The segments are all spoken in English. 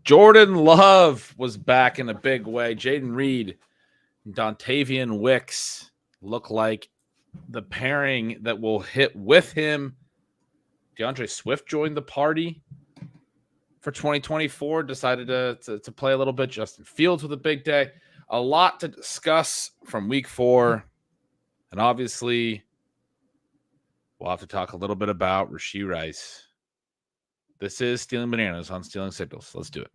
Jordan Love was back in a big way. Jaden Reed and Dontavian Wicks look like the pairing that will hit with him. DeAndre Swift joined the party for 2024, decided to play a little bit. Justin Fields with a big day. A lot to discuss from week 4. And obviously, we'll have to talk a little bit about Rashee Rice. This is Stealing Bananas on Stealing Signals. Let's do it.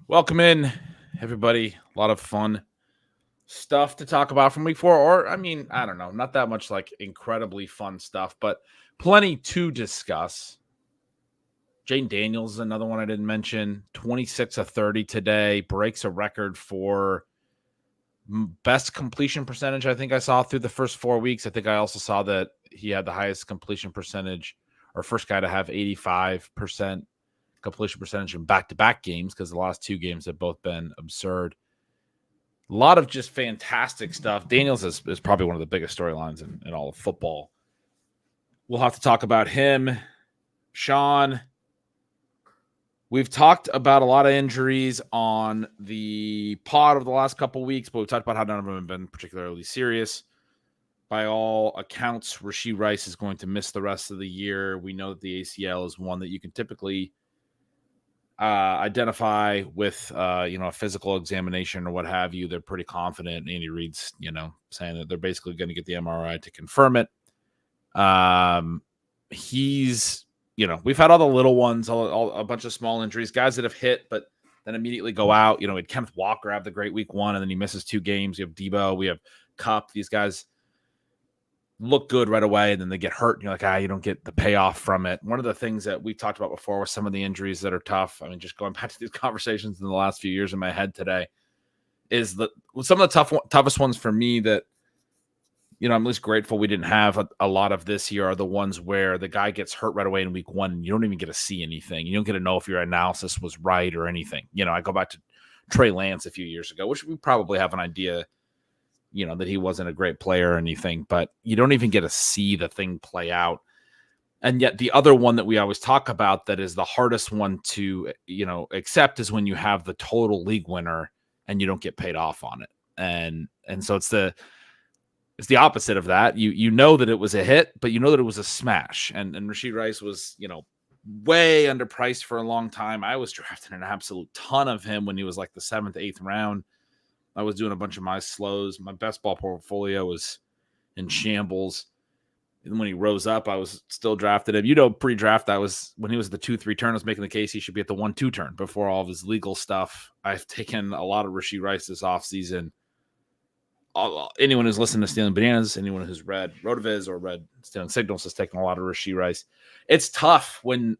Welcome in, everybody. A lot of fun stuff to talk about from week 4. Or, I mean, I don't know. Not that much like incredibly fun stuff, but plenty to discuss. Jane Daniels is another one I didn't mention. 26 of 30 today. Breaks a record for best completion percentage I think I saw through the first 4 weeks. I think I also saw that he had the highest completion percentage, or first guy to have 85% completion percentage in back-to-back games, because the last 2 games have both been absurd. A lot of just fantastic stuff. Daniels is probably one of the biggest storylines in all of football. We'll have to talk about him. Shawn, we've talked about a lot of injuries on the pod over the last couple weeks, but we've talked about how none of them have been particularly serious. By all accounts, Rashee Rice is going to miss the rest of the year. We know that the ACL is one that you can typically identify with a physical examination or what have you. They're pretty confident. Andy Reid's saying that they're basically going to get the MRI to confirm it. We've had all the little ones, a bunch of small injuries, guys that have hit but then immediately go out. We had Kenneth Walker have the great week 1 and then he misses 2 games. We have Debo, we have Kupp. These guys look good right away, and then they get hurt, and you're like, you don't get the payoff from it. One of the things that we talked about before with some of the injuries that are tough, I mean, just going back to these conversations in the last few years in my head today, is that some of the toughest ones for me that, I'm at least grateful we didn't have a lot of this year, are the ones where the guy gets hurt right away in week 1, and you don't even get to see anything. You don't get to know if your analysis was right or anything. I go back to Trey Lance a few years ago, which we probably have an idea that he wasn't a great player or anything, but you don't even get to see the thing play out. And yet the other one that we always talk about that is the hardest one to, accept is when you have the total league winner and you don't get paid off on it. And so it's the opposite of that. You know that it was a hit, but you know that it was a smash. And Rashee Rice was, way underpriced for a long time. I was drafting an absolute ton of him when he was like the 7th, 8th round. I was doing a bunch of my slows. My best ball portfolio was in shambles. And when he rose up, I was still drafted him. Pre-draft, when he was the 2-3 turn, I was making the case he should be at the 1-2 turn before all of his legal stuff. I've taken a lot of Rashee Rice this offseason. Anyone who's listened to Stealing Bananas, anyone who's read Rotoviz or read Stealing Signals has taken a lot of Rashee Rice. It's tough when,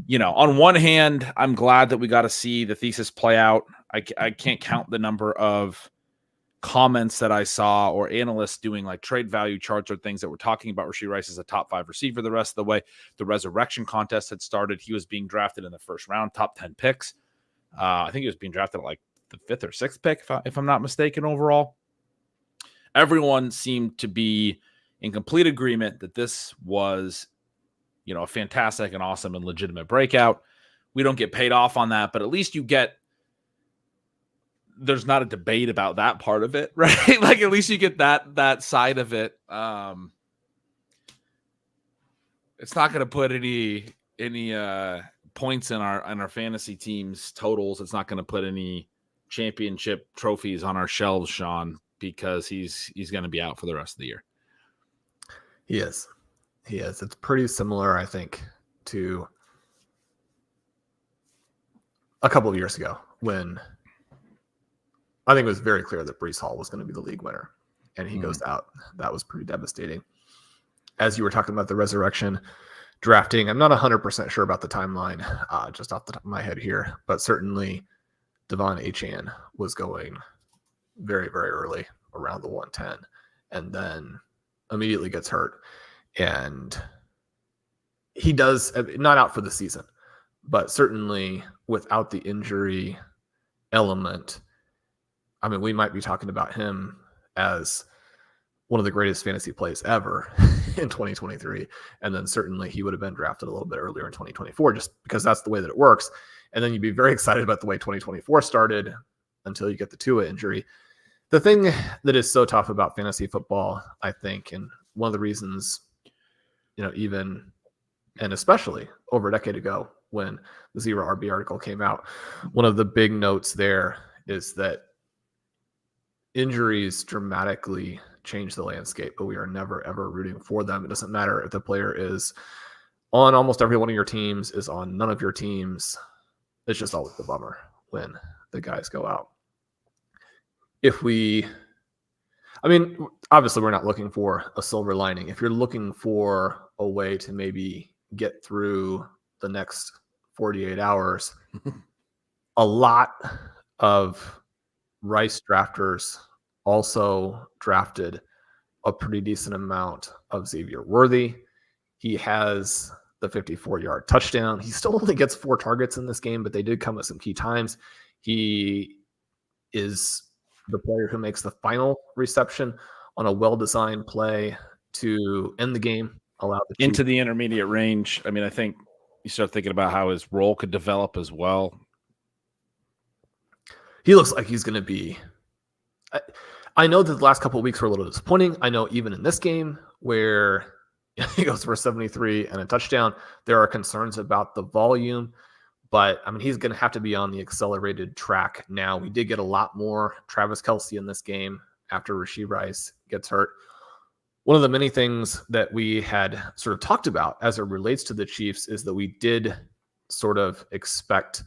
on one hand, I'm glad that we got to see the thesis play out. I can't count the number of comments that I saw or analysts doing like trade value charts or things that were talking about Rashee Rice as a top 5 receiver the rest of the way. The resurrection contest had started. He was being drafted in the first round, top 10 picks. I think he was being drafted at like the 5th or 6th pick, if I'm not mistaken, overall. Everyone seemed to be in complete agreement that this was, a fantastic and awesome and legitimate breakout. We don't get paid off on that, but at least there's not a debate about that part of it, right? Like at least you get that side of it. It's not going to put any points in our fantasy teams totals. It's not going to put any championship trophies on our shelves, Shawn, because he's going to be out for the rest of the year. He is. It's pretty similar, I think, to a couple of years ago when I think it was very clear that Breece Hall was going to be the league winner, and he goes out. That was pretty devastating. As you were talking about the resurrection drafting, I'm not 100% sure about the timeline, just off the top of my head here, but certainly Devon Achane was going very, very early, around the 110, and then immediately gets hurt. And he does, not out for the season, but certainly without the injury element, I mean, we might be talking about him as one of the greatest fantasy plays ever in 2023. And then certainly he would have been drafted a little bit earlier in 2024, just because that's the way that it works. And then you'd be very excited about the way 2024 started until you get the Tua injury. The thing that is so tough about fantasy football, I think, and one of the reasons, even and especially over a decade ago when the Zero RB article came out, one of the big notes there is that injuries dramatically change the landscape, but we are never, ever rooting for them. It doesn't matter if the player is on almost every one of your teams, is on none of your teams. It's just always a bummer when the guys go out. Obviously we're not looking for a silver lining. If you're looking for a way to maybe get through the next 48 hours, a lot of Rice drafters also drafted a pretty decent amount of Xavier Worthy. He has the 54-yard touchdown. He still only gets 4 targets in this game, but they did come at some key times. He is the player who makes the final reception on a well-designed play to end the game, allow the into the intermediate range. I mean, I think you start thinking about how his role could develop as well. He looks like he's going to be. I know that the last couple of weeks were a little disappointing. I know even in this game where he goes for 73 and a touchdown, there are concerns about the volume. But, I mean, he's going to have to be on the accelerated track now. We did get a lot more Travis Kelce in this game after Rashee Rice gets hurt. One of the many things that we had sort of talked about as it relates to the Chiefs is that we did sort of expect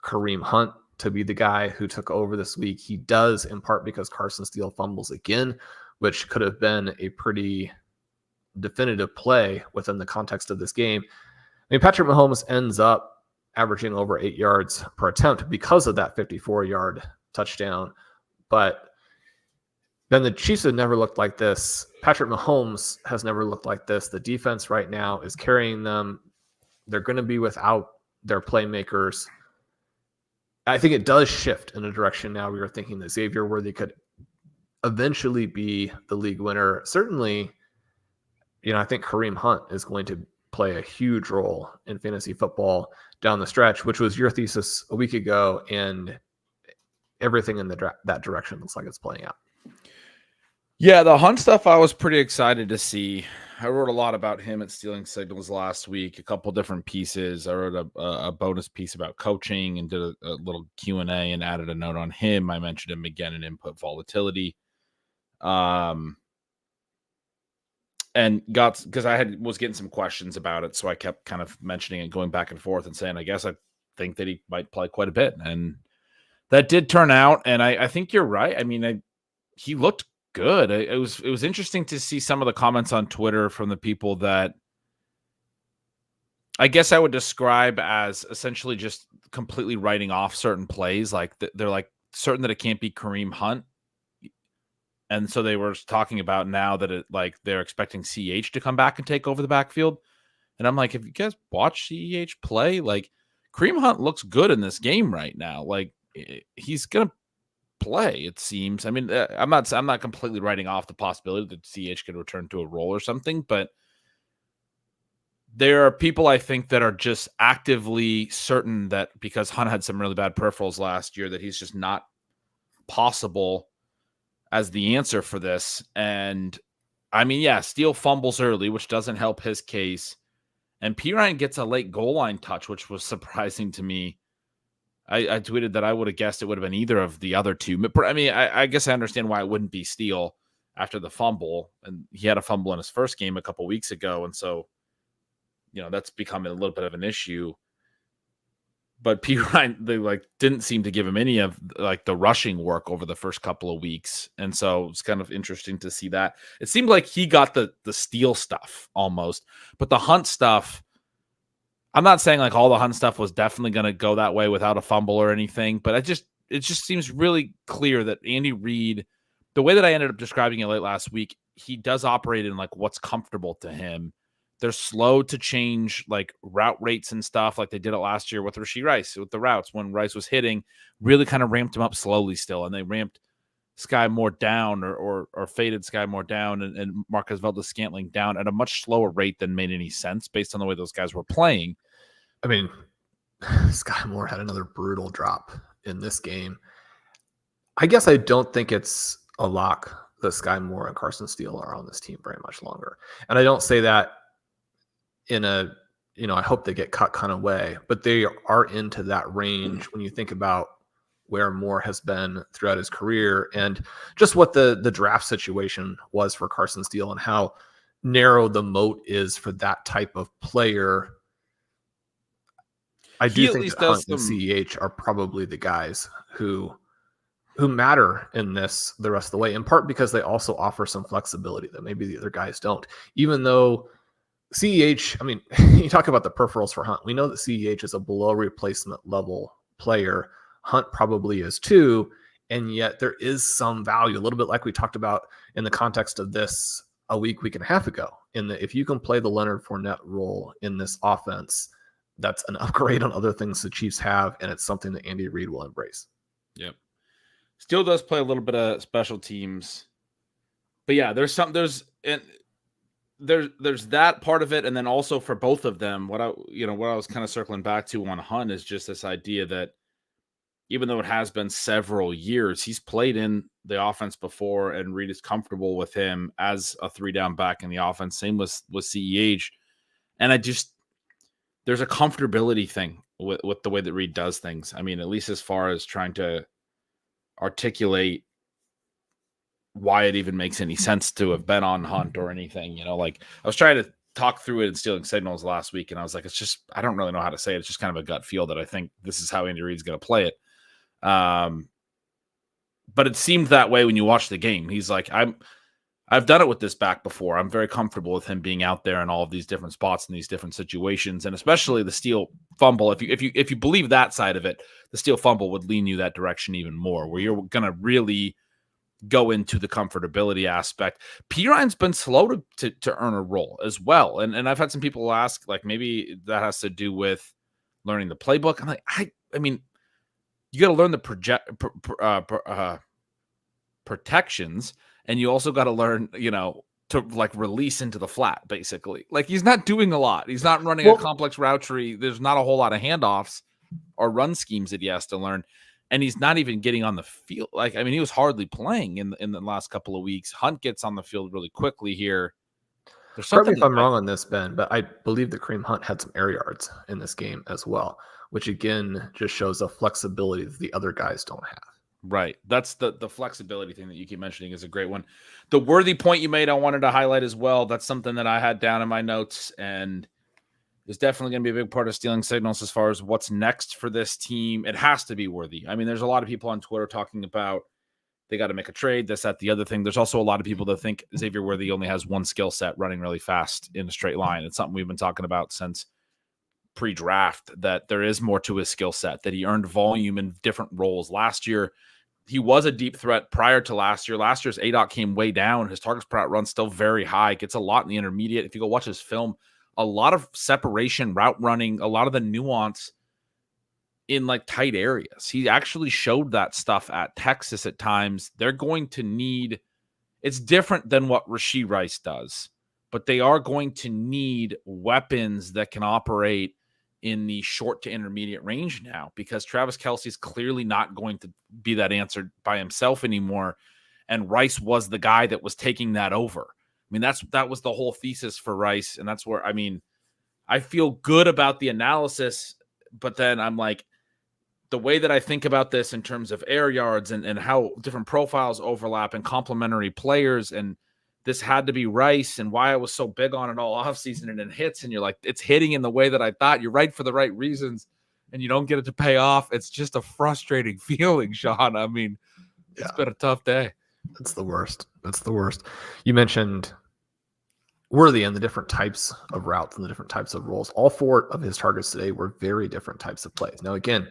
Kareem Hunt to be the guy who took over this week. He does, in part because Carson Steele fumbles again, which could have been a pretty definitive play within the context of this game. I mean, Patrick Mahomes ends up averaging over 8 yards per attempt because of that 54-yard touchdown. But then the Chiefs have never looked like this. Patrick Mahomes has never looked like this. The defense right now is carrying them. They're going to be without their playmakers. I think it does shift in a direction now. We are thinking that Xavier Worthy could eventually be the league winner. Certainly, I think Kareem Hunt is going to play a huge role in fantasy football down the stretch, which was your thesis a week ago, and everything in that direction looks like it's playing out. Yeah, the Hunt stuff I was pretty excited to see. I wrote a lot about him at Stealing Signals last week, a couple different pieces. I wrote a bonus piece about coaching and did a little Q&A and added a note on him. I mentioned him again in input volatility. And because I was getting some questions about it, so I kept kind of mentioning it, going back and forth and saying, I guess I think that he might play quite a bit. And that did turn out. And I think you're right. I mean, he looked good. It was interesting to see some of the comments on Twitter from the people that I guess I would describe as essentially just completely writing off certain plays. Like they're like certain that it can't be Kareem Hunt. And so they were talking about now that they're expecting CH to come back and take over the backfield. And I'm like, if you guys watch CH play, like Kareem Hunt looks good in this game right now. Like he's going to play, it seems. I mean, I'm not completely writing off the possibility that CH could return to a role or something, but there are people I think that are just actively certain that because Hunt had some really bad peripherals last year, that he's just not possible as the answer for this. And I mean, yeah, Steele fumbles early, which doesn't help his case. And Pirine gets a late goal line touch, which was surprising to me. I tweeted that I would have guessed it would have been either of the other two. But I mean, I guess I understand why it wouldn't be Steele after the fumble. And he had a fumble in his first game a couple weeks ago. And so, that's becoming a little bit of an issue. But Pirine, they didn't seem to give him any of the rushing work over the first couple of weeks. And so it's kind of interesting to see that. It seemed like he got the Steele stuff almost, but the Hunt stuff, I'm not saying all the Hunt stuff was definitely going to go that way without a fumble or anything, but it just seems really clear that Andy Reid, the way that I ended up describing it late last week, he does operate in what's comfortable to him. They're slow to change like route rates and stuff like they did it last year with Rashee Rice with the routes when Rice was hitting, really kind of ramped him up slowly still. And they ramped Sky Moore down or faded Sky Moore down and Marquez Valdes-Scantling down at a much slower rate than made any sense based on the way those guys were playing. I mean, Sky Moore had another brutal drop in this game. I guess I don't think it's a lock that Sky Moore and Carson Steele are on this team very much longer. And I don't say that in a, I hope they get cut kind of way, but they are into that range when you think about where Moore has been throughout his career and just what the draft situation was for Carson Steele and how narrow the moat is for that type of player. I do think that Hunt and CEH are probably the guys who matter in this the rest of the way, in part because they also offer some flexibility that maybe the other guys don't. Even though CEH, I mean, you talk about the peripherals for Hunt. We know that CEH is a below replacement level player. Hunt probably is too, and yet there is some value, a little bit like we talked about in the context of this a week and a half ago, in that if you can play the Leonard Fournette role in this offense, that's an upgrade on other things the Chiefs have, and it's something that Andy Reid will embrace. Yep. Still does play a little bit of special teams. But yeah, there's that part of it, and then also for both of them, what I was kind of circling back to on Hunt is just this idea that even though it has been several years, he's played in the offense before, and Reid is comfortable with him as a 3-down back in the offense. Same with CEH. And there's a comfortability thing with the way that Reid does things. I mean, at least as far as trying to articulate why it even makes any sense to have been on Hunt or anything, like I was trying to talk through it in Stealing Signals last week, and I was like, I don't really know how to say it. It's just kind of a gut feel that I think this is how Andy Reid's going to play it. But it seemed that way when you watch the game. He's like, I've done it with this back before. I'm very comfortable with him being out there in all of these different spots in these different situations, and especially the Steele fumble. If you believe that side of it, the Steele fumble would lean you that direction even more, where you're going to really go into the comfortability aspect. Perine's been slow to earn a role as well, and I've had some people ask, like, maybe that has to do with learning the playbook. I'm like, I mean, you got to learn the protections, and you also got to learn, to like release into the flat, basically. Like, he's not doing a lot. He's not running a complex route tree. There's not a whole lot of handoffs or run schemes that he has to learn. And he's not even getting on the field. Like, I mean, he was hardly playing in the last couple of weeks. Hunt gets on the field really quickly here. Correct me if I'm wrong on this, Ben, but I believe that Kareem Hunt had some air yards in this game as well, which again just shows a flexibility that the other guys don't have. Right. That's the flexibility thing that you keep mentioning is a great one. The Worthy point you made, I wanted to highlight as well. That's something that I had down in my notes, and is definitely going to be a big part of Stealing Signals as far as what's next for this team. It has to be Worthy. I mean, there's a lot of people on Twitter talking about they got to make a trade, this, that, the other thing. There's also a lot of people that think Xavier Worthy only has one skill set, running really fast in a straight line. It's something we've been talking about since pre-draft, that there is more to his skill set, that he earned volume in different roles. Last year, he was a deep threat prior to last year. Last year's ADOT came way down. His targets per out run still very high. Gets a lot in the intermediate. If you go watch his film, a lot of separation, route running, a lot of the nuance in like tight areas. He actually showed that stuff at Texas at times. They're going to need, it's different than what Rashee Rice does, but they are going to need weapons that can operate in the short to intermediate range now, because Travis Kelce's clearly not going to be that answer by himself anymore. And Rice was the guy that was taking that over. I mean, that was the whole thesis for Rice. And that's where, I mean, I feel good about the analysis, but then I'm like, the way that I think about this in terms of air yards and how different profiles overlap and complementary players, and this had to be Rice, and why I was so big on it all offseason, and it hits, and you're like, it's hitting in the way that I thought. You're right for the right reasons, and you don't get it to pay off. It's just a frustrating feeling, Shawn. I mean, it's been a tough day. That's the worst. You mentioned Worthy and the different types of routes and the different types of roles. All 4 of his targets today were very different types of plays. Now, again,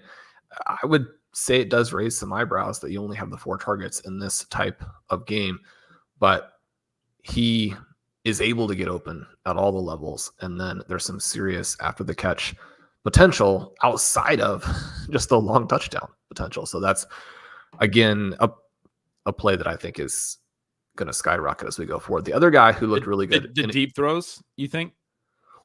I would say it does raise some eyebrows that you only have the 4 targets in this type of game, but he is able to get open at all the levels. And then there's some serious after the catch potential outside of just the long touchdown potential. So that's, again, a play that I think is going to skyrocket as we go forward. The other guy who looked really good. The deep throws, you think?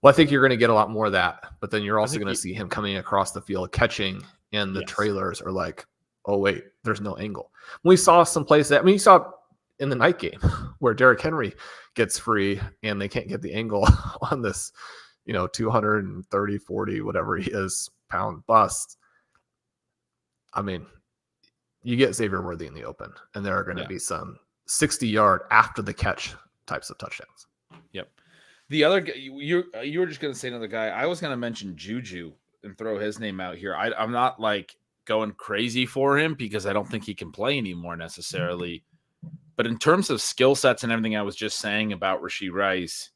Well, I think you're going to get a lot more of that, but then you're also going to see him coming across the field, catching, and the trailers are like, oh, wait, there's no angle. We saw some plays that, you saw in the night game where Derrick Henry gets free and they can't get the angle on this, 230, 40, whatever he is, pound bust. I mean, you get Xavier Worthy in the open, and there are going to be some 60-yard after the catch types of touchdowns. Yep. The other guy, you were just going to say another guy. I was going to mention Juju and throw his name out here. I'm not like going crazy for him because I don't think he can play anymore necessarily. But in terms of skill sets and everything I was just saying about Rashee Rice,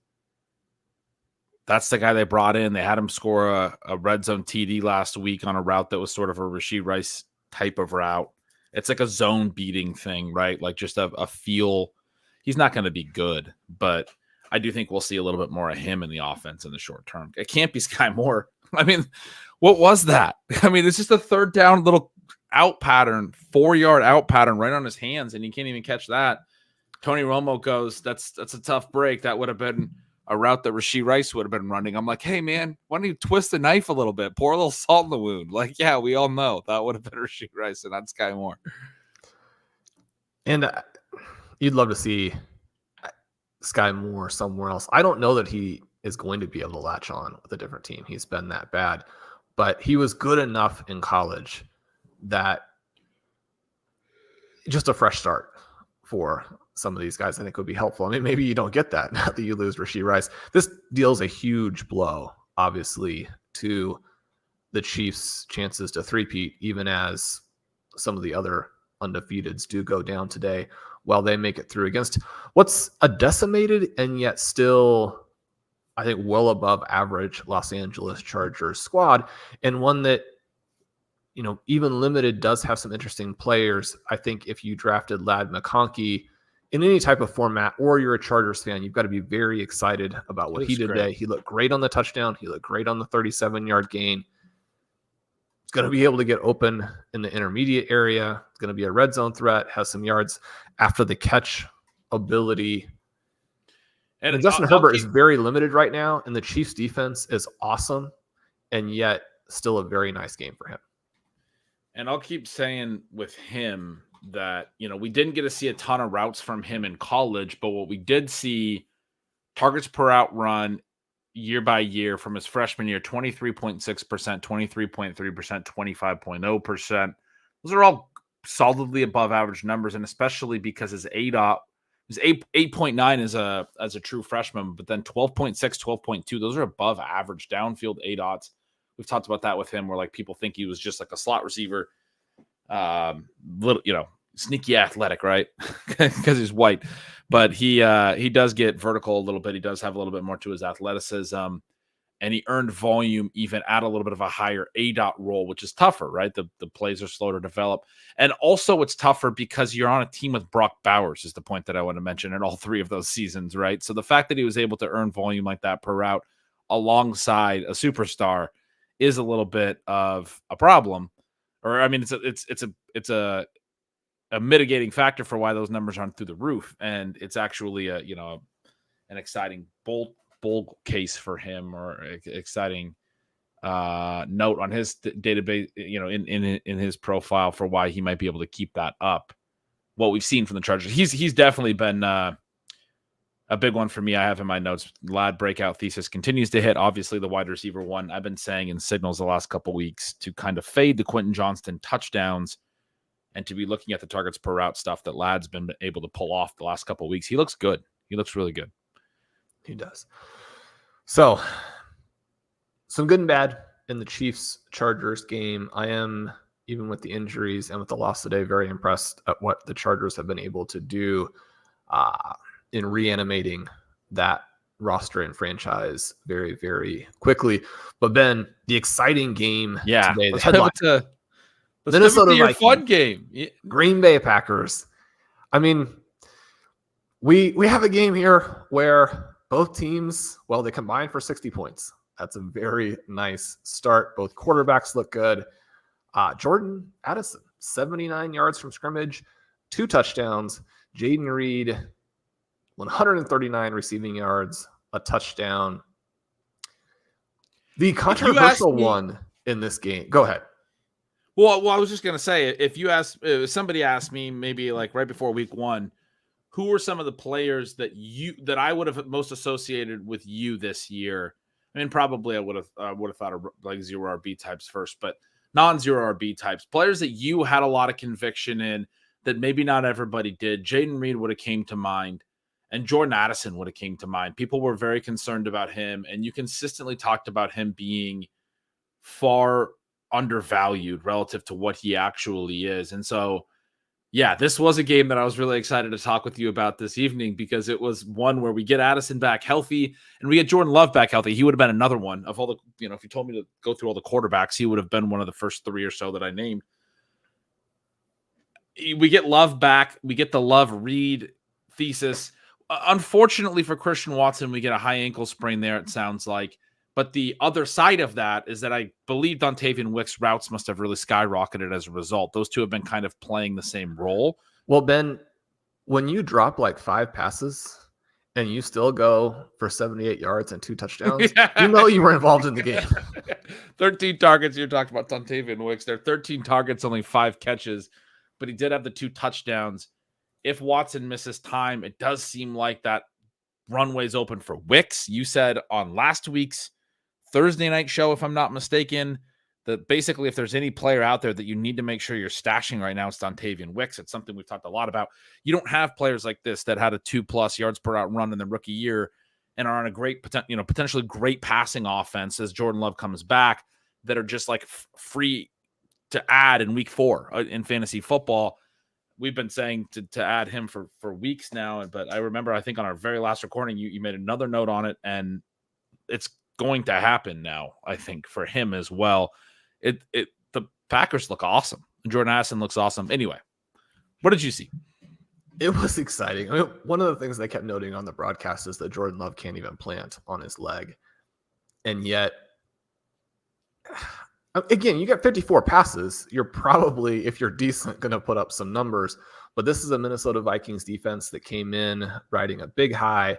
that's the guy they brought in. They had him score a red zone TD last week on a route that was sort of a Rashee Rice type of route. It's like a zone beating thing, right? Like just a feel. He's not going to be good, but I do think we'll see a little bit more of him in the offense in the short term. It can't be Sky Moore. I mean, what was that? I mean, it's just a third down little out pattern, 4-yard out pattern right on his hands, and he can't even catch that. Tony Romo goes, that's a tough break. That would have been a route that Rashee Rice would have been running. I'm like, hey, man, why don't you twist the knife a little bit? Pour a little salt in the wound. Like, yeah, we all know that would have been Rashee Rice and not Sky Moore. And you'd love to see Sky Moore somewhere else. I don't know that he is going to be able to latch on with a different team. He's been that bad, but he was good enough in college that just a fresh start for some of these guys I think would be helpful. I mean, maybe you don't get that now that you lose Rashee Rice. This deals a huge blow, obviously, to the Chiefs' chances to three-peat, even as some of the other undefeateds do go down today while they make it through against what's a decimated and yet still, I think, well above average Los Angeles Chargers squad, and one that, even limited does have some interesting players. I think if you drafted Ladd McConkey in any type of format, or you're a Chargers fan, you've got to be very excited about what he did today. He looked great on the touchdown. He looked great on the 37-yard gain. He's going to be able to get open in the intermediate area. It's going to be a red zone threat, has some yards after the catch ability. And Justin Herbert is very limited right now, and the Chiefs defense is awesome, and yet still a very nice game for him. And I'll keep saying with him that, we didn't get to see a ton of routes from him in college, but what we did see, targets per out run year by year from his freshman year, 23.6%, 23.3%, 25.0%. Those are all solidly above average numbers, and especially because his ADOT was 8.9 as a true freshman, but then 12.6, 12.2. Those are above average downfield ADOTs. We've talked about that with him, where like people think he was just like a slot receiver, little, sneaky athletic, right? Because he's white, but he does get vertical a little bit. He does have a little bit more to his athleticism, and he earned volume even at a little bit of a higher ADOT role, which is tougher, right? The plays are slower to develop, and also it's tougher because you're on a team with Brock Bowers is the point that I want to mention in all three of those seasons, right? So the fact that he was able to earn volume like that per route alongside a superstar is a little bit of a problem, or I mean, it's a mitigating factor for why those numbers aren't through the roof, and it's actually an exciting bull case for him, or exciting note on his database, in his profile for why he might be able to keep that up. What we've seen from the Chargers, he's definitely been a big one for me. I have in my notes, Ladd breakout thesis continues to hit. Obviously, the wide receiver one. I've been saying in signals the last couple weeks to kind of fade the Quentin Johnston touchdowns and to be looking at the targets per route stuff that Ladd's been able to pull off the last couple weeks. He looks good. He looks really good. He does. So, some good and bad in the Chiefs-Chargers game. I am, even with the injuries and with the loss today, very impressed at what the Chargers have been able to do in reanimating that roster and franchise very, very quickly. But Ben, the exciting game today, the headline, Minnesota Vikings, fun game, Green Bay Packers. I mean, We have a game here where both teams, well, they combined for 60 points. That's a very nice start. Both quarterbacks look good. Jordan Addison, 79 yards from scrimmage, 2 touchdowns. Jaden Reed, 139 receiving yards, a touchdown. The controversial one in this game. Go ahead. Well, I was just going to say, if somebody asked me maybe like right before week 1, who were some of the players that I would have most associated with you this year? I mean, probably I would have thought of like 0 RB types first, but non-0 RB types, players that you had a lot of conviction in that maybe not everybody did. Jaden Reed would have came to mind, and Jordan Addison would have came to mind. People were very concerned about him, and you consistently talked about him being far undervalued relative to what he actually is. And so, yeah, this was a game that I was really excited to talk with you about this evening, because it was one where we get Addison back healthy and we get Jordan Love back healthy. He would have been another one of all the, if you told me to go through all the quarterbacks, he would have been one of the first 3 or so that I named. We get Love back. We get the Love Reed thesis. Unfortunately for Christian Watson, we get a high ankle sprain there, it sounds like. But the other side of that is that I believe Dontavian Wick's routes must have really skyrocketed as a result. Those two have been kind of playing the same role. Well, Ben, when you drop like 5 passes and you still go for 78 yards and 2 touchdowns, you know you were involved in the game. 13 targets. You're talking about Dontavian Wicks. There are 13 targets, only 5 catches, but he did have the 2 touchdowns. If Watson misses time, it does seem like that runway's open for Wicks. You said on last week's Thursday night show, if I'm not mistaken, that basically if there's any player out there that you need to make sure you're stashing right now, it's Dontavian Wicks. It's something we've talked a lot about. You don't have players like this that had a 2+ yards per out run in the rookie year and are on a great, potentially great passing offense as Jordan Love comes back, that are just like free to add in week 4 in fantasy football. We've been saying to add him for weeks now, but I remember, I think on our very last recording, you made another note on it, and it's going to happen now, I think, for him as well. The Packers look awesome. Jordan Addison looks awesome. Anyway, what did you see? It was exciting. I mean, one of the things they kept noting on the broadcast is that Jordan Love can't even plant on his leg. And yet, again, you get 54 passes. You're probably, if you're decent, going to put up some numbers. But this is a Minnesota Vikings defense that came in riding a big high.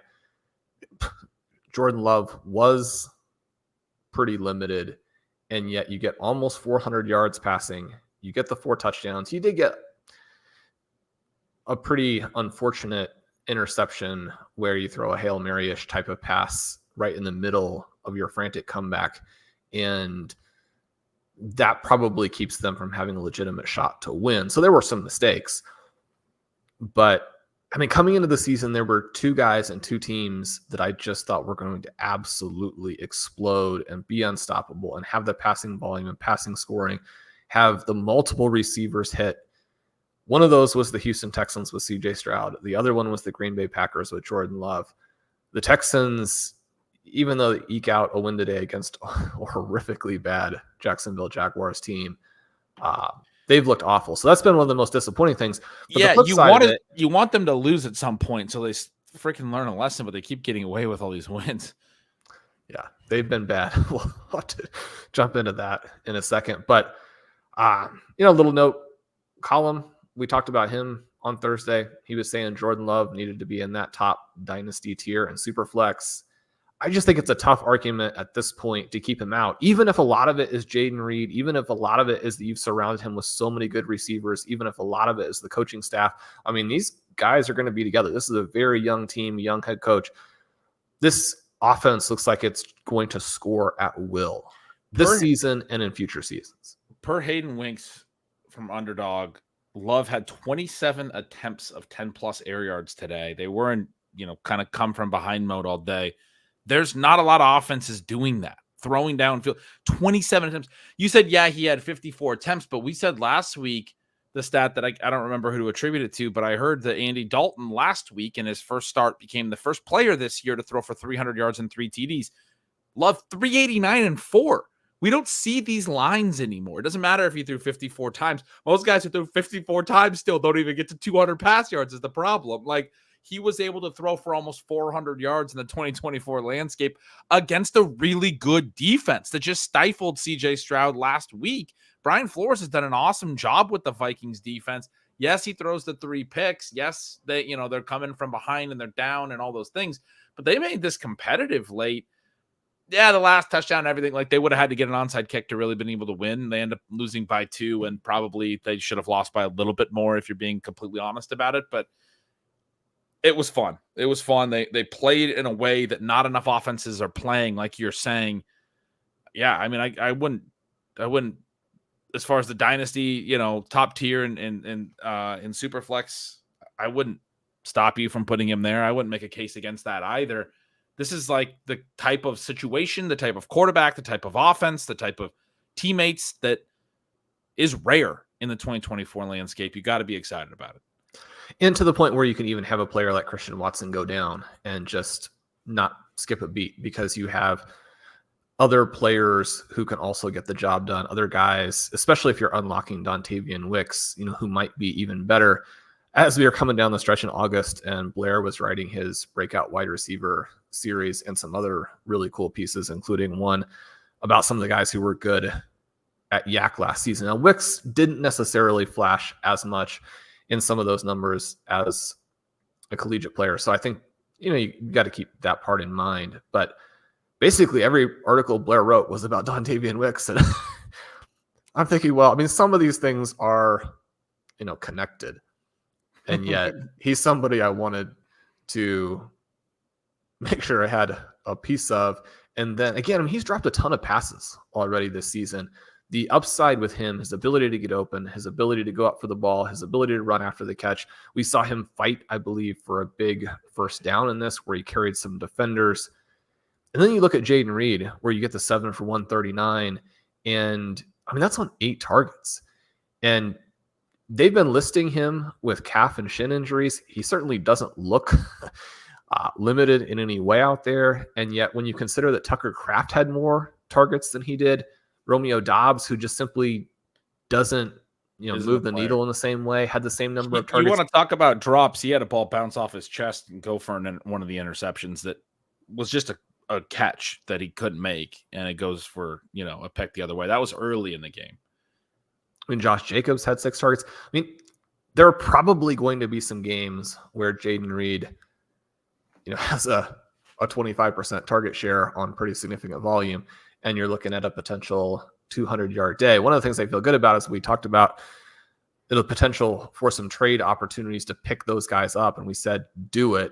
Jordan Love was pretty limited, and yet you get almost 400 yards passing. You get the 4 touchdowns. You did get a pretty unfortunate interception where you throw a Hail Mary-ish type of pass right in the middle of your frantic comeback, and that probably keeps them from having a legitimate shot to win. So there were some mistakes, but I mean, coming into the season, there were 2 guys and 2 teams that I just thought were going to absolutely explode and be unstoppable and have the passing volume and passing scoring, have the multiple receivers hit. One of those was the Houston Texans with CJ Stroud. The other one was the Green Bay Packers with Jordan Love. The Texans, even though they eke out a win today against a horrifically bad Jacksonville Jaguars team, they've looked awful. So that's been one of the most disappointing things. But you want them to lose at some point so they freaking learn a lesson, but they keep getting away with all these wins. Yeah, they've been bad. We'll have to jump into that in a second. But, a little note, Colin, we talked about him on Thursday. He was saying Jordan Love needed to be in that top dynasty tier and super flex. I just think it's a tough argument at this point to keep him out, even if a lot of it is Jaden Reed, even if a lot of it is that you've surrounded him with so many good receivers, even if a lot of it is the coaching staff. I mean, these guys are going to be together. This is a very young team, young head coach. This offense looks like it's going to score at will this season and in future seasons. Per Hayden Winks from Underdog, Love had 27 attempts of 10+ air yards today. They were in, kind of come from behind mode all day. There's not a lot of offenses doing that, throwing downfield. 27 attempts. You said, yeah, he had 54 attempts, but we said last week the stat that I don't remember who to attribute it to, but I heard that Andy Dalton last week in his first start became the first player this year to throw for 300 yards and 3 TDs. Love 389 and 4. We don't see these lines anymore. It doesn't matter if you threw 54 times. Most guys who threw 54 times still don't even get to 200 pass yards is the problem. Like, he was able to throw for almost 400 yards in the 2024 landscape against a really good defense that just stifled CJ Stroud last week. Brian Flores has done an awesome job with the Vikings defense. Yes, he throws the 3 picks. Yes, they're coming from behind and they're down and all those things, but they made this competitive late. Yeah, the last touchdown and everything, like they would have had to get an onside kick to really been able to win. They end up losing by 2, and probably they should have lost by a little bit more if you're being completely honest about it. But it was fun. It was fun. They played in a way that not enough offenses are playing, like you're saying. Yeah, I mean, I wouldn't, as far as the dynasty, top tier in Superflex, I wouldn't stop you from putting him there. I wouldn't make a case against that either. This is like the type of situation, the type of quarterback, the type of offense, the type of teammates that is rare in the 2024 landscape. You got to be excited about it. And to the point where you can even have a player like Christian Watson go down and just not skip a beat, because you have other players who can also get the job done. Other guys, especially if you're unlocking Dontavian Wicks, who might be even better. As we are coming down the stretch in August and Blair was writing his breakout wide receiver series and some other really cool pieces, including one about some of the guys who were good at Yak last season. Now, Wicks didn't necessarily flash as much in some of those numbers as a collegiate player. So I think, you got to keep that part in mind. But basically every article Blair wrote was about Dontavian Wicks. And I'm thinking, well, I mean, some of these things are, connected. And yet he's somebody I wanted to make sure I had a piece of. And then again, I mean, he's dropped a ton of passes already this season. The upside with him, his ability to get open, his ability to go up for the ball, his ability to run after the catch. We saw him fight, I believe, for a big first down in this where he carried some defenders. And then you look at Jaden Reed, where you get the 7 for 139. And I mean, that's on 8 targets. And they've been listing him with calf and shin injuries. He certainly doesn't look limited in any way out there. And yet when you consider that Tucker Kraft had more targets than he did, Romeo Dobbs, who just simply doesn't move the needle in the same way, had the same number of targets. You want to talk about drops? He had a ball bounce off his chest and go for one of the interceptions that was just a catch that he couldn't make, and it goes for a pick the other way. That was early in the game. I mean, Josh Jacobs had 6 targets. I mean, there are probably going to be some games where Jaden Reed, has a 25% target share on pretty significant volume, and you're looking at a potential 200-yard day. One of the things I feel good about is we talked about the potential for some trade opportunities to pick those guys up, and we said, do it.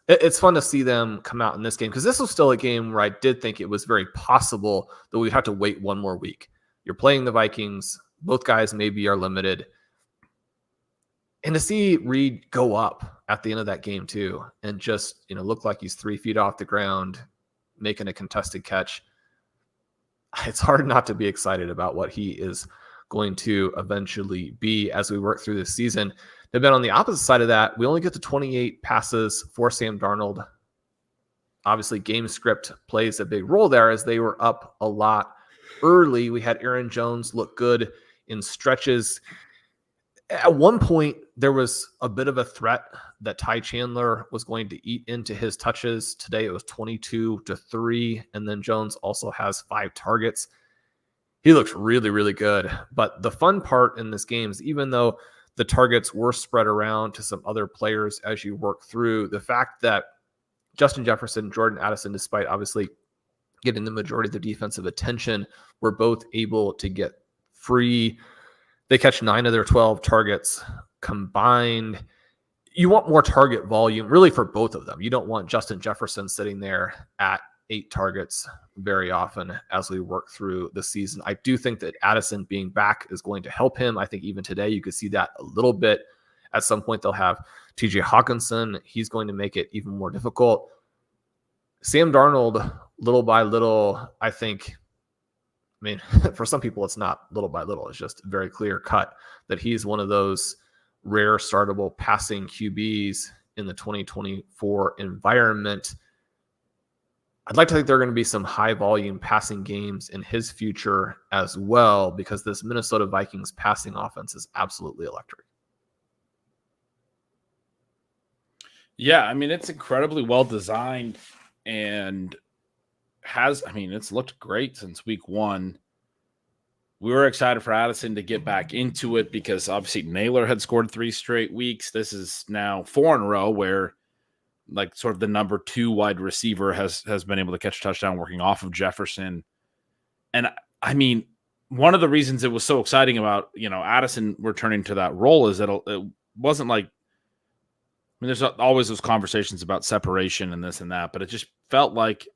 It's fun to see them come out in this game, because this was still a game where I did think it was very possible that we'd have to wait one more week. You're playing the Vikings. Both guys maybe are limited. And to see Reed go up at the end of that game too, and just, look like he's 3 feet off the ground, making a contested catch. It's hard not to be excited about what he is going to eventually be as we work through this season. But then on the opposite side of that, we only get to 28 passes for Sam Darnold. Obviously, game script plays a big role there as they were up a lot early. We had Aaron Jones look good in stretches. At one point, there was a bit of a threat that Ty Chandler was going to eat into his touches. Today, it was 22-3, and then Jones also has 5 targets. He looks really, really good. But the fun part in this game is, even though the targets were spread around to some other players as you work through, the fact that Justin Jefferson, Jordan Addison, despite obviously getting the majority of the defensive attention, were both able to get free. They catch 9 of their 12 targets combined. You want more target volume, really, for both of them. You don't want Justin Jefferson sitting there at 8 targets very often as we work through the season. I do think that Addison being back is going to help him. I think even today you could see that a little bit. At some point they'll have TJ Hawkinson. He's going to make it even more difficult. Sam Darnold, little by little, I think, I mean, for some people, it's not little by little. It's just very clear cut that he's one of those rare startable passing QBs in the 2024 environment. I'd like to think there are going to be some high volume passing games in his future as well, because this Minnesota Vikings passing offense is absolutely electric. Yeah, I mean, it's incredibly well designed and it's looked great since week one. We were excited for Addison to get back into it because obviously Naylor had scored 3 straight weeks. This is now 4 in a row where like sort of the number 2 wide receiver has been able to catch a touchdown working off of Jefferson. And I mean, one of the reasons it was so exciting about, Addison returning to that role is that it wasn't like, I mean, there's always those conversations about separation and this and that, but it just felt like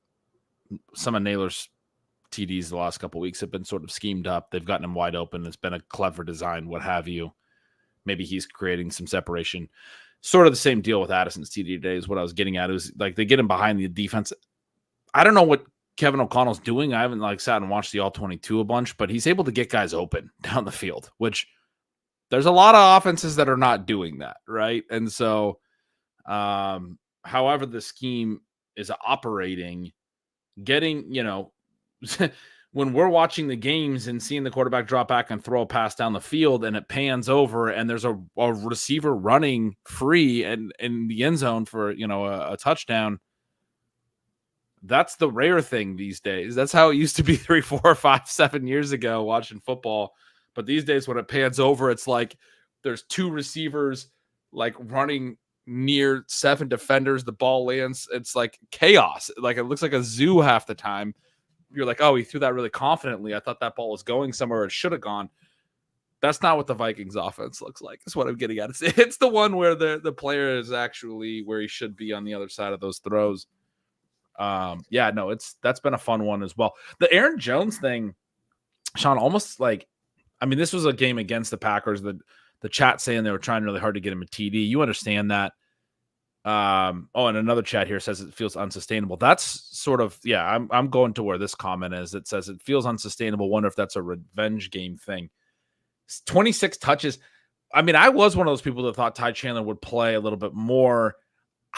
some of Naylor's TDs the last couple of weeks have been sort of schemed up. They've gotten him wide open. It's been a clever design, what have you. Maybe he's creating some separation. Sort of the same deal with Addison's TD today is what I was getting at. It was like they get him behind the defense. I don't know what Kevin O'Connell's doing. I haven't sat and watched the All-22 a bunch, but he's able to get guys open down the field, which there's a lot of offenses that are not doing that, right? And so however the scheme is operating, getting, when we're watching the games and seeing the quarterback drop back and throw a pass down the field and it pans over and there's a receiver running free and in the end zone for, a touchdown. That's the rare thing these days. That's how it used to be 3, 4, 5, 7 years ago watching football. But these days when it pans over, it's like there's 2 receivers like running near 7 defenders. The ball lands. It's like chaos. Like it looks like a zoo half the time. You're like, oh, he threw that really confidently. I thought that ball was going somewhere it should have gone. That's not what the Vikings offense looks like. That's what I'm getting at. It's the one where the player is actually where he should be on the other side of those throws. That's been a fun one as well. The Aaron Jones thing, Shawn, almost like, I mean, this was a game against the Packers. The chat saying they were trying really hard to get him a TD. You understand that. And another chat here says it feels unsustainable. That's sort of, I'm going to where this comment is. It says it feels unsustainable. Wonder if that's a revenge game thing. 26 touches. I mean, I was one of those people that thought Ty Chandler would play a little bit more.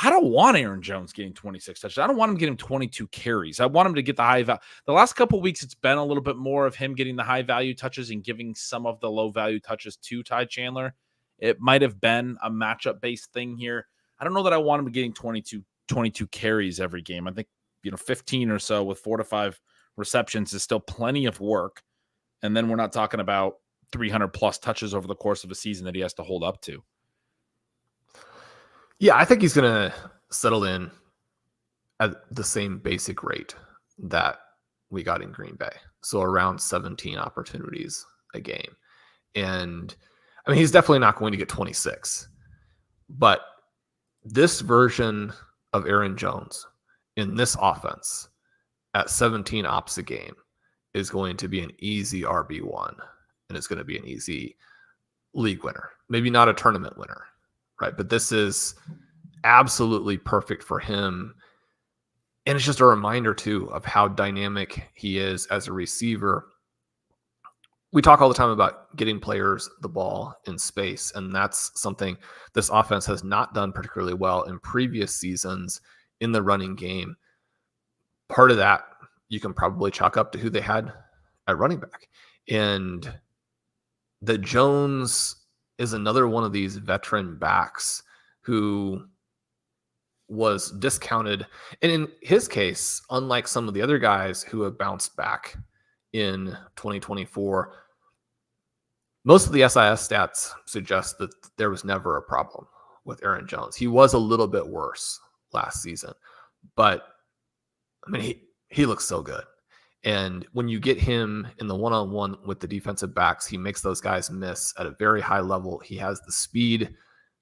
I don't want Aaron Jones getting 26 touches. I don't want him getting 22 carries. I want him to get the high value. The last couple of weeks, it's been a little bit more of him getting the high value touches and giving some of the low value touches to Ty Chandler. It might have been a matchup based thing here. I don't know that I want him getting 22 carries every game. I think, 15 or so with 4 to 5 receptions is still plenty of work. And then we're not talking about 300 plus touches over the course of a season that he has to hold up to. Yeah, I think he's going to settle in at the same basic rate that we got in Green Bay. So around 17 opportunities a game. And I mean, he's definitely not going to get 26. But this version of Aaron Jones in this offense at 17 ops a game is going to be an easy RB1. And it's going to be an easy league winner. Maybe not a tournament winner. Right. But this is absolutely perfect for him. And it's just a reminder, too, of how dynamic he is as a receiver. We talk all the time about getting players the ball in space. And that's something this offense has not done particularly well in previous seasons in the running game. Part of that you can probably chalk up to who they had at running back. And the Jones is another one of these veteran backs who was discounted. And in his case, unlike some of the other guys who have bounced back in 2024, most of the SIS stats suggest that there was never a problem with Aaron Jones. He was a little bit worse last season, but I mean, he looks so good. And when you get him in the one-on-one with the defensive backs, he makes those guys miss at a very high level. He has the speed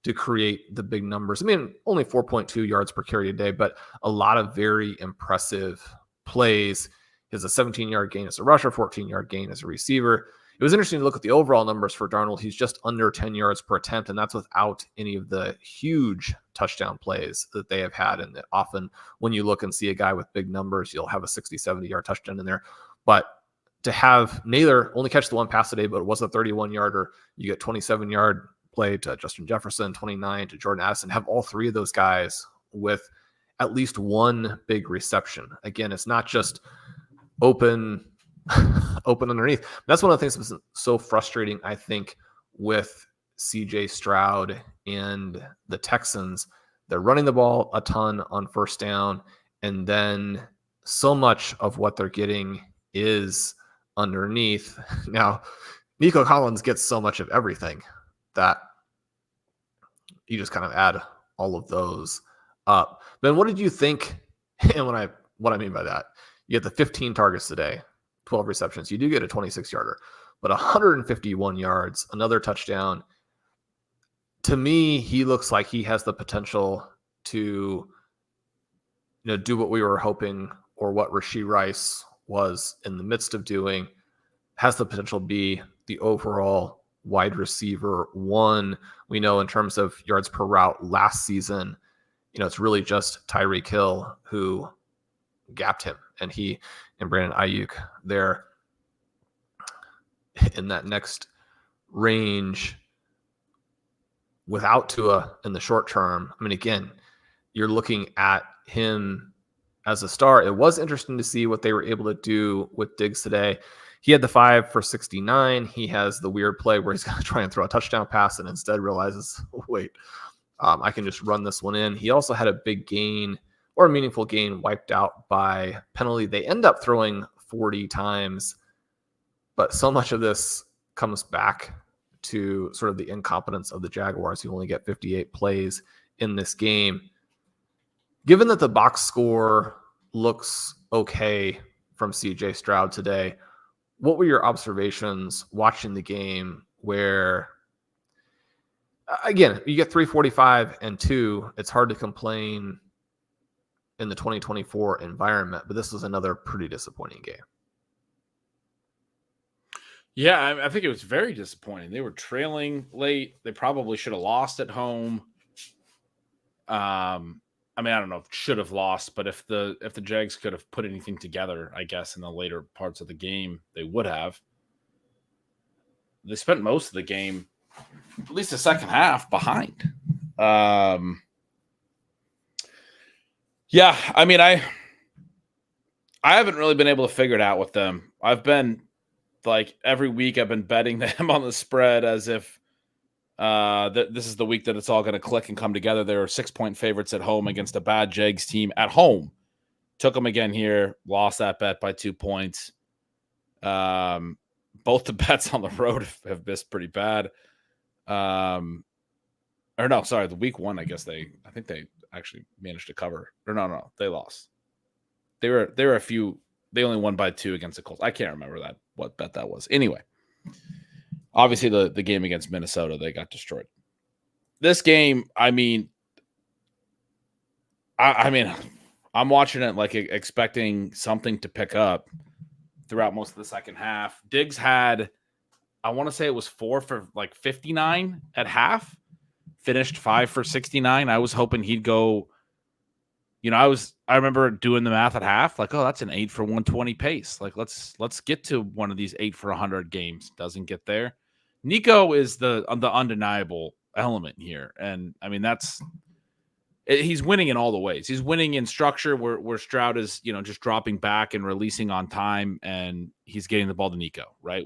to create the big numbers. I mean, only 4.2 yards per carry a day, but a lot of very impressive plays. He has a 17-yard gain as a rusher, 14-yard gain as a receiver. It was interesting to look at the overall numbers for Darnold. He's just under 10 yards per attempt, and that's without any of the huge touchdown plays that they have had. And often when you look and see a guy with big numbers, you'll have a 60, 70-yard touchdown in there. But to have Naylor only catch the one pass a day, but it was a 31-yarder, you get 27-yard play to Justin Jefferson, 29 to Jordan Addison, have all three of those guys with at least one big reception. Again, it's not just open underneath. That's one of the things that's so frustrating, I think, with CJ Stroud and the Texans. They're running the ball a ton on first down, and then so much of what they're getting is underneath. Now, Nico Collins gets so much of everything that you just kind of add all of those up. Ben, what did you think? And what I mean by that, you get the 15 targets today, 12 receptions. You do get a 26-yarder, but 151 yards, another touchdown. To me, he looks like he has the potential to, do what we were hoping, or what Rashee Rice was in the midst of doing. Has the potential to be the overall wide receiver one. We know in terms of yards per route last season, it's really just Tyreek Hill who gapped him, and he and Brandon Ayuk there in that next range without Tua in the short term. I mean, again, you're looking at him as a star. It was interesting to see what they were able to do with Diggs today. He had the 5 for 69. He has the weird play where he's going to try and throw a touchdown pass and instead realizes, wait, I can just run this one in. He also had a big gain, or a meaningful gain, wiped out by penalty. They end up throwing 40 times, but so much of this comes back to sort of the incompetence of the Jaguars, who only get 58 plays in this game. Given that the box score looks okay from CJ Stroud today, what were your observations watching the game where, again, you get 345 and 2, it's hard to complain in the 2024 environment, but this was another pretty disappointing game. Yeah, I think it was very disappointing. They were trailing late. They probably should have lost at home. I don't know if should have lost, but if the Jags could have put anything together, I guess in the later parts of the game, they would have. They spent most of the game, at least the second half, behind. Yeah, I haven't really been able to figure it out with them. I've been every week I've been betting them on the spread as if this is the week that it's all going to click and come together. They were 6-point favorites at home against a bad Jags team at home. Took them again here, lost that bet by 2 points. Both the bets on the road have missed pretty bad. The week one, I think they actually managed to cover. Or no, they lost. They were a few. They only won by 2 against the Colts. I can't remember what bet that was. Anyway, obviously the game against Minnesota, they got destroyed. This game, I'm watching it expecting something to pick up throughout most of the second half. Diggs had, I want to say it was 4 for 59 at half, finished 5 for 69. I was hoping he'd go. I remember doing the math at half, that's an 8 for 120 pace. Let's get to one of these 8 for 100 games. Doesn't get there. Nico is the undeniable element here, and he's winning in all the ways. He's winning in structure where Stroud is, just dropping back and releasing on time, and he's getting the ball to Nico, right?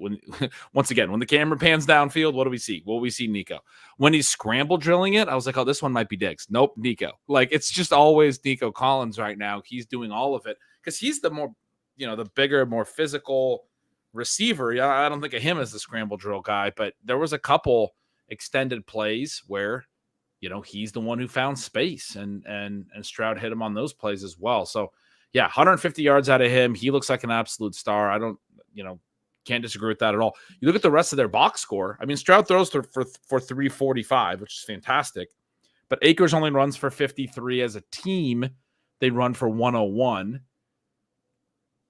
Once again, when the camera pans downfield, what do we see? Well, we see Nico. When he's scramble drilling it, I was like, oh, this one might be Diggs. Nope, Nico. It's just always Nico Collins right now. He's doing all of it because he's the more, the bigger, more physical receiver. Yeah, I don't think of him as the scramble drill guy, but there was a couple extended plays where he's the one who found space, and Stroud hit him on those plays as well. So, yeah, 150 yards out of him. He looks like an absolute star. I don't, can't disagree with that at all. You look at the rest of their box score. Stroud throws for 345, which is fantastic. But Akers only runs for 53 as a team. They run for 101.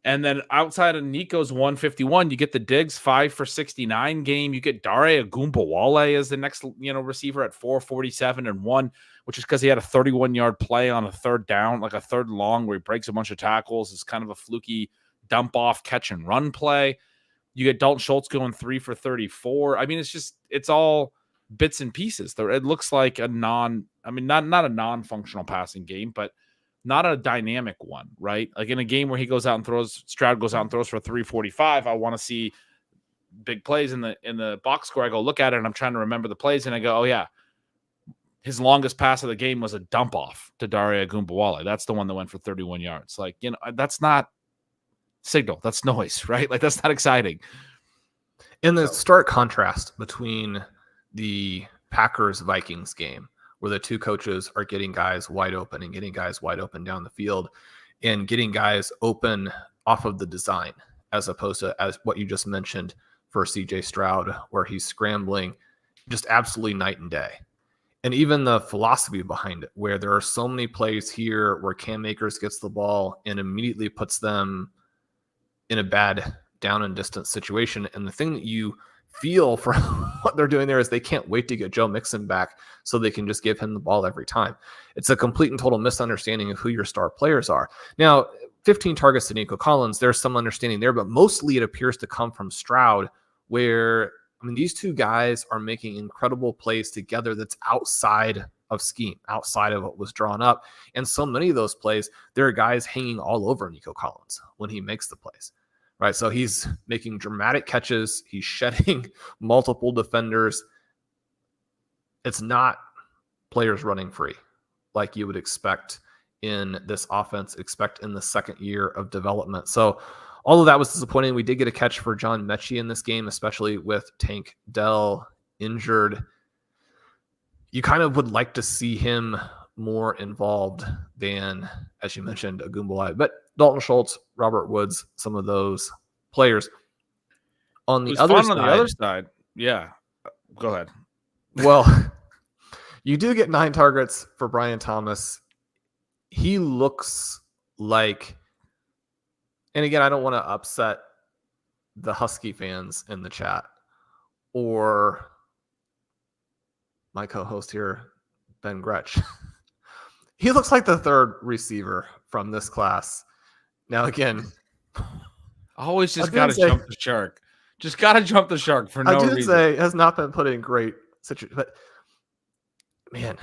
And then outside of Nico's 151, you get the Diggs 5 for 69 game. You get Dare Ogunbowale as the next, receiver at 447 and 1, which is because he had a 31-yard play on a third down, a third long where he breaks a bunch of tackles. It's kind of a fluky dump off catch and run play. You get Dalton Schultz going 3 for 34. It's all bits and pieces. It looks like not a non-functional passing game, but not a dynamic one, right? In a game where Stroud goes out and throws for 345, I want to see big plays in the box score. I go look at it and I'm trying to remember the plays, and I go, oh yeah, his longest pass of the game was a dump off to Dare Ogunbowale. That's the one that went for 31 yards. Like, that's not signal. That's noise, right? Like, that's not exciting. And the stark contrast between the Packers-Vikings game, where the two coaches are getting guys wide open and getting guys wide open down the field and getting guys open off of the design, as opposed to as what you just mentioned for CJ Stroud, where he's scrambling, just absolutely night and day. And even the philosophy behind it, where there are so many plays here where Cam Akers gets the ball and immediately puts them in a bad down and distance situation. And the thing that you feel for what they're doing there is they can't wait to get Joe Mixon back so they can just give him the ball every time. It's a complete and total misunderstanding of who your star players are. Now, 15 targets to Nico Collins, there's some understanding there, but mostly it appears to come from Stroud, where, I mean, these two guys are making incredible plays together that's outside of scheme, outside of what was drawn up. And so many of those plays, there are guys hanging all over Nico Collins when he makes the plays. Right, so he's making dramatic catches. He's shedding multiple defenders. It's not players running free like you would expect in this offense, expect in the second year of development. So all of that was disappointing. We did get a catch for John Mechie in this game, especially with Tank Dell injured. You kind of would like to see him more involved than, as you mentioned, Ogunbowale. But Dalton Schultz, Robert Woods, some of those players. On the other side, yeah. Go ahead. Well, you do get 9 targets for Brian Thomas. He looks like, and again, I don't want to upset the Husky fans in the chat or my co-host here, Ben Gretch. He looks like the third receiver from this class. Now, again, always just got to jump the shark. Just got to jump the shark for no reason. Say has not been put in great situation, but man,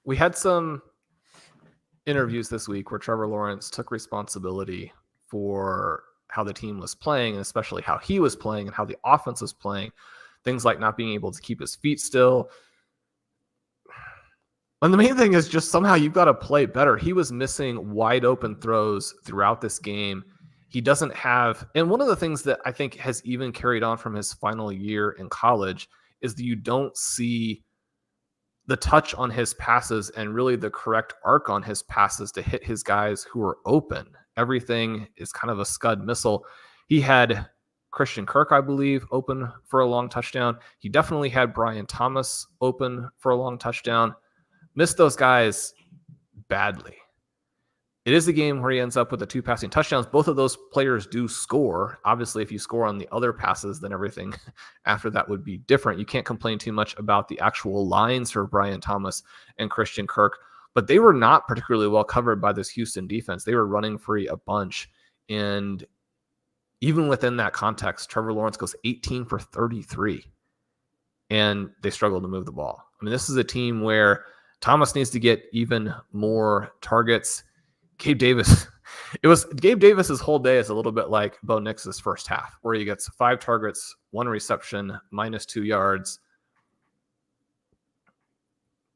we had some interviews this week where Trevor Lawrence took responsibility for how the team was playing, and especially how he was playing and how the offense was playing. Things like not being able to keep his feet still. And the main thing is just somehow you've got to play better. He was missing wide open throws throughout this game. He doesn't have, and one of the things that I think has even carried on from his final year in college is that you don't see the touch on his passes and really the correct arc on his passes to hit his guys who are open. Everything is kind of a scud missile. He had Christian Kirk, I believe, open for a long touchdown. He definitely had Brian Thomas open for a long touchdown. Missed those guys badly. It is a game where he ends up with the 2 passing touchdowns. Both of those players do score. Obviously, if you score on the other passes, then everything after that would be different. You can't complain too much about the actual lines for Brian Thomas and Christian Kirk, but they were not particularly well covered by this Houston defense. They were running free a bunch. And even within that context, Trevor Lawrence goes 18 for 33, and they struggled to move the ball. I mean, this is a team where Thomas needs to get even more targets. Gabe Davis's whole day is a little bit like Bo Nix's first half, where he gets 5 targets, 1 reception, -2 yards.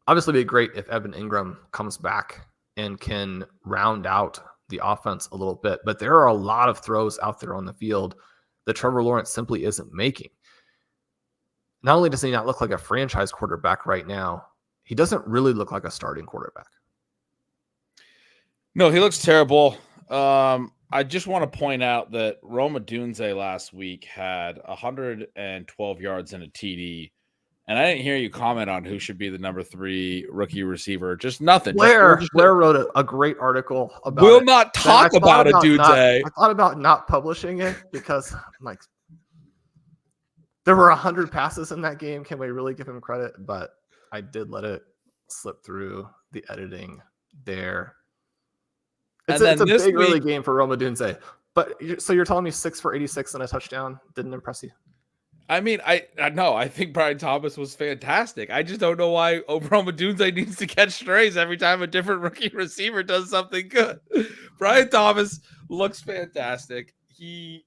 Obviously, it'd be great if Evan Ingram comes back and can round out the offense a little bit, but there are a lot of throws out there on the field that Trevor Lawrence simply isn't making. Not only does he not look like a franchise quarterback right now, he doesn't really look like a starting quarterback. No, he looks terrible. I just want to point out that Rome Odunze last week had 112 yards and a TD, and I didn't hear you comment on who should be the number 3 rookie receiver. Just nothing. Blair wrote a great article about We'll not talk about Odunze. I thought about not publishing it because I'm like, there were 100 passes in that game. Can we really give him credit? But I did let it slip through the editing there. It's a big early game for Rome Odunze. But so you're telling me 6 for 86 and a touchdown didn't impress you? I mean, I know. I think Brian Thomas was fantastic. I just don't know why Rome Odunze needs to catch strays every time a different rookie receiver does something good. Brian Thomas looks fantastic. He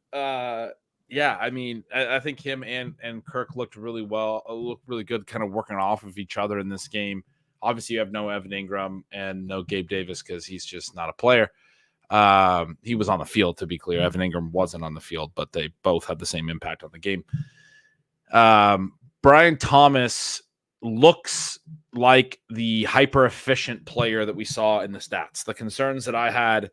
Yeah, I mean, I think him and Kirk looked really good, kind of working off of each other in this game. Obviously, you have no Evan Ingram and no Gabe Davis because he's just not a player. He was on the field, to be clear. Evan Ingram wasn't on the field, but they both had the same impact on the game. Brian Thomas looks like the hyper efficient player that we saw in the stats. The concerns that I had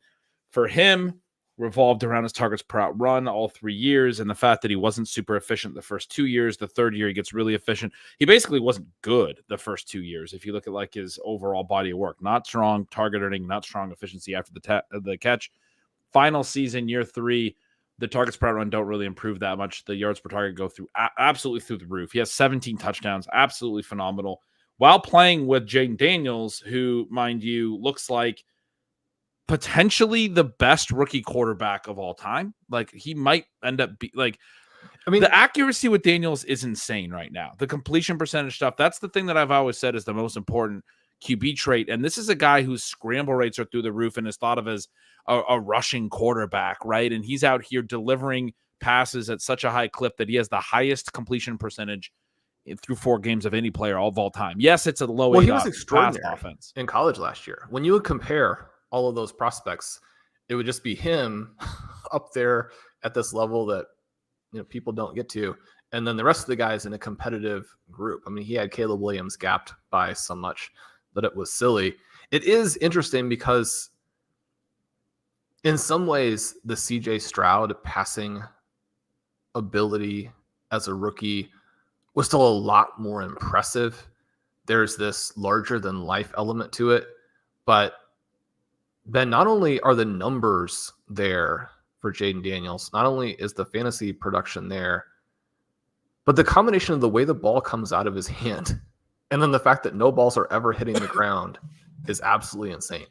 for him revolved around his targets per out run all 3 years, and the fact that he wasn't super efficient the first 2 years. The third year he gets really efficient. He basically wasn't good the first 2 years. If you look at like his overall body of work, not strong target earning, not strong efficiency after the catch. Final season, year 3, the targets per out run don't really improve that much. The yards per target go through absolutely through the roof. He has 17 touchdowns, absolutely phenomenal, while playing with Jaden Daniels, who, mind you, looks like potentially the best rookie quarterback of all time. Like, he might end up the accuracy with Daniels is insane right now. The completion percentage stuff, that's the thing that I've always said is the most important QB trait. And this is a guy whose scramble rates are through the roof and is thought of as a rushing quarterback, right? And he's out here delivering passes at such a high clip that he has the highest completion percentage through 4 games of any player of all time. Yes, it's a low. Well, he was extraordinary offense in college last year. When you would compare all of those prospects, it would just be him up there at this level that people don't get to, and then the rest of the guys in a competitive group. I mean, he had Caleb Williams gapped by so much that it was silly. It is interesting because in some ways the CJ Stroud passing ability as a rookie was still a lot more impressive. There's this larger than life element to it, but Ben, not only are the numbers there for Jaden Daniels, not only is the fantasy production there, but the combination of the way the ball comes out of his hand and then the fact that no balls are ever hitting the ground is absolutely insane.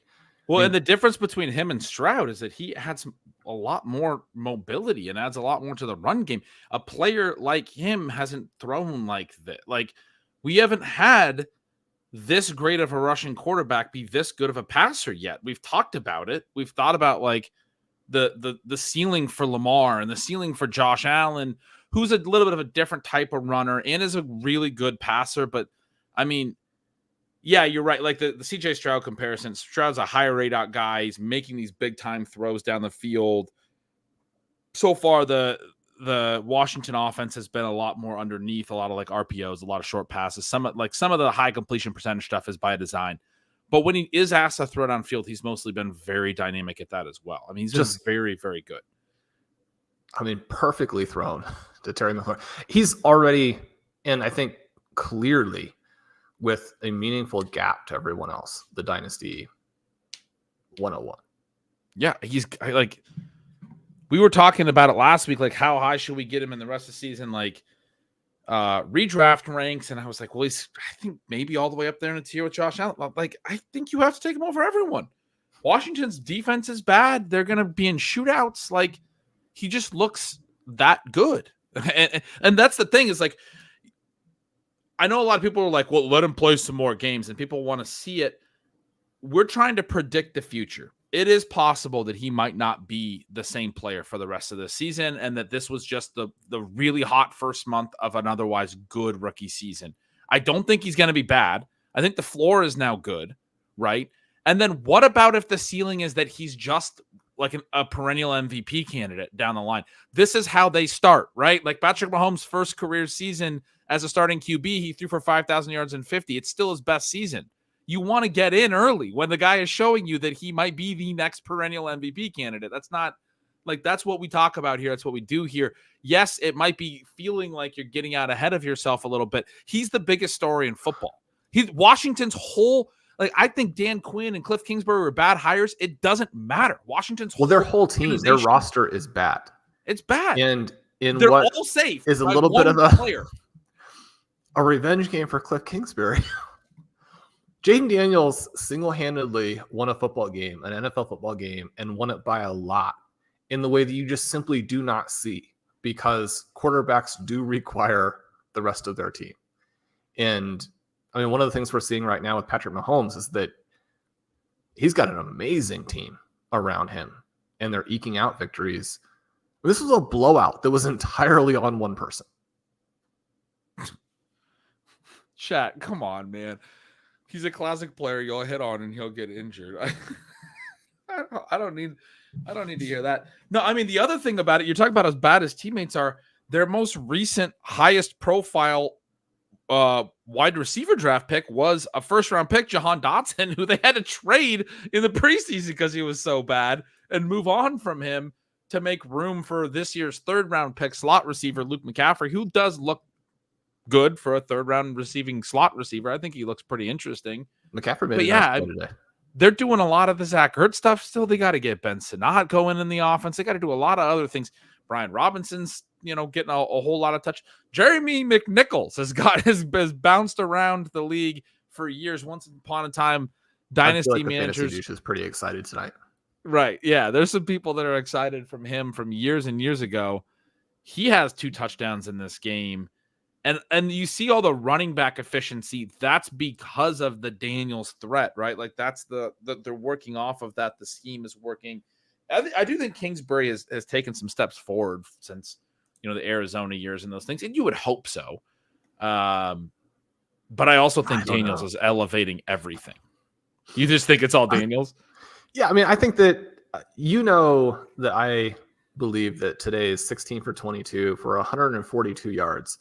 Well, and the difference between him and Stroud is that he adds a lot more mobility and adds a lot more to the run game. A player like him hasn't thrown like that. Like, we haven't had this great of a rushing quarterback be this good of a passer yet. We've talked about it. We've thought about like the ceiling for Lamar and the ceiling for Josh Allen, who's a little bit of a different type of runner and is a really good passer. But I mean, yeah, you're right. Like the CJ Stroud comparison, Stroud's a higher rate out guy. He's making these big time throws down the field. So far, the Washington offense has been a lot more underneath, a lot of like RPOs, a lot of short passes. Some of the high completion percentage stuff is by design. But when he is asked to throw downfield, he's mostly been very dynamic at that as well. I mean, he's just very, very good. I mean, perfectly thrown to Terry McLaurin. He's already, and I think clearly, with a meaningful gap to everyone else, the Dynasty 101. Yeah, he's like, we were talking about it last week, like how high should we get him in the rest of the season, like redraft ranks, and I was like, well, he's, I think maybe all the way up there in a tier with Josh Allen. Like, I think you have to take him over everyone. Washington's defense is bad. They're going to be in shootouts. Like, he just looks that good. And that's the thing is, like, I know a lot of people are like, well, let him play some more games, and people want to see it. We're trying to predict the future. It is possible that he might not be the same player for the rest of the season, and that this was just the really hot first month of an otherwise good rookie season. I don't think he's going to be bad. I think the floor is now good, right? And then what about if the ceiling is that he's just like a perennial MVP candidate down the line? This is how they start, right? Like Patrick Mahomes' first career season as a starting QB, he threw for 5,000 yards and 50. It's still his best season. You want to get in early when the guy is showing you that he might be the next perennial MVP candidate. That's not like, that's what we talk about here. That's what we do here. Yes, it might be feeling like you're getting out ahead of yourself a little bit. He's the biggest story in football. He's Washington's whole, like, I think Dan Quinn and Cliff Kingsbury were bad hires. It doesn't matter. Washington's their whole team, their roster is bad. It's bad. And they're all safe. Is a little bit of a revenge game for Cliff Kingsbury. Jaden Daniels single-handedly won a football game, an NFL football game, and won it by a lot in the way that you just simply do not see, because quarterbacks do require the rest of their team. And I mean, one of the things we're seeing right now with Patrick Mahomes is that he's got an amazing team around him, and they're eking out victories. This was a blowout that was entirely on one person. Chat, come on, man. He's a classic player. You'll hit on and he'll get injured. I don't need to hear that. No, I mean, the other thing about it, you're talking about as bad as teammates are, their most recent highest profile wide receiver draft pick was a first round pick, Jahan Dotson, who they had to trade in the preseason because he was so bad and move on from him to make room for this year's third round pick slot receiver, Luke McCaffrey, who does look good for a third round receiving slot receiver. I think he looks pretty interesting. McCaffrey made a nice play today. They're doing a lot of the Zach Ertz stuff still. They got to get Ben Sinnott going in the offense. They got to do a lot of other things. Brian Robinson's, getting a whole lot of touch. Jeremy McNichols has bounced around the league for years. Once upon a time, dynasty managers. The is pretty excited tonight. Right. Yeah. There's some people that are excited from him from years and years ago. He has 2 touchdowns in this game. And you see all the running back efficiency. That's because of the Daniels threat, right? Like that's they're working off of that. The scheme is working. I do think Kingsbury has taken some steps forward since, the Arizona years and those things. And you would hope so. But I also think Daniels is elevating everything. You just think it's all Daniels? Yeah. I mean, I think that, that I believe that today is 16 for 22 for 142 yards.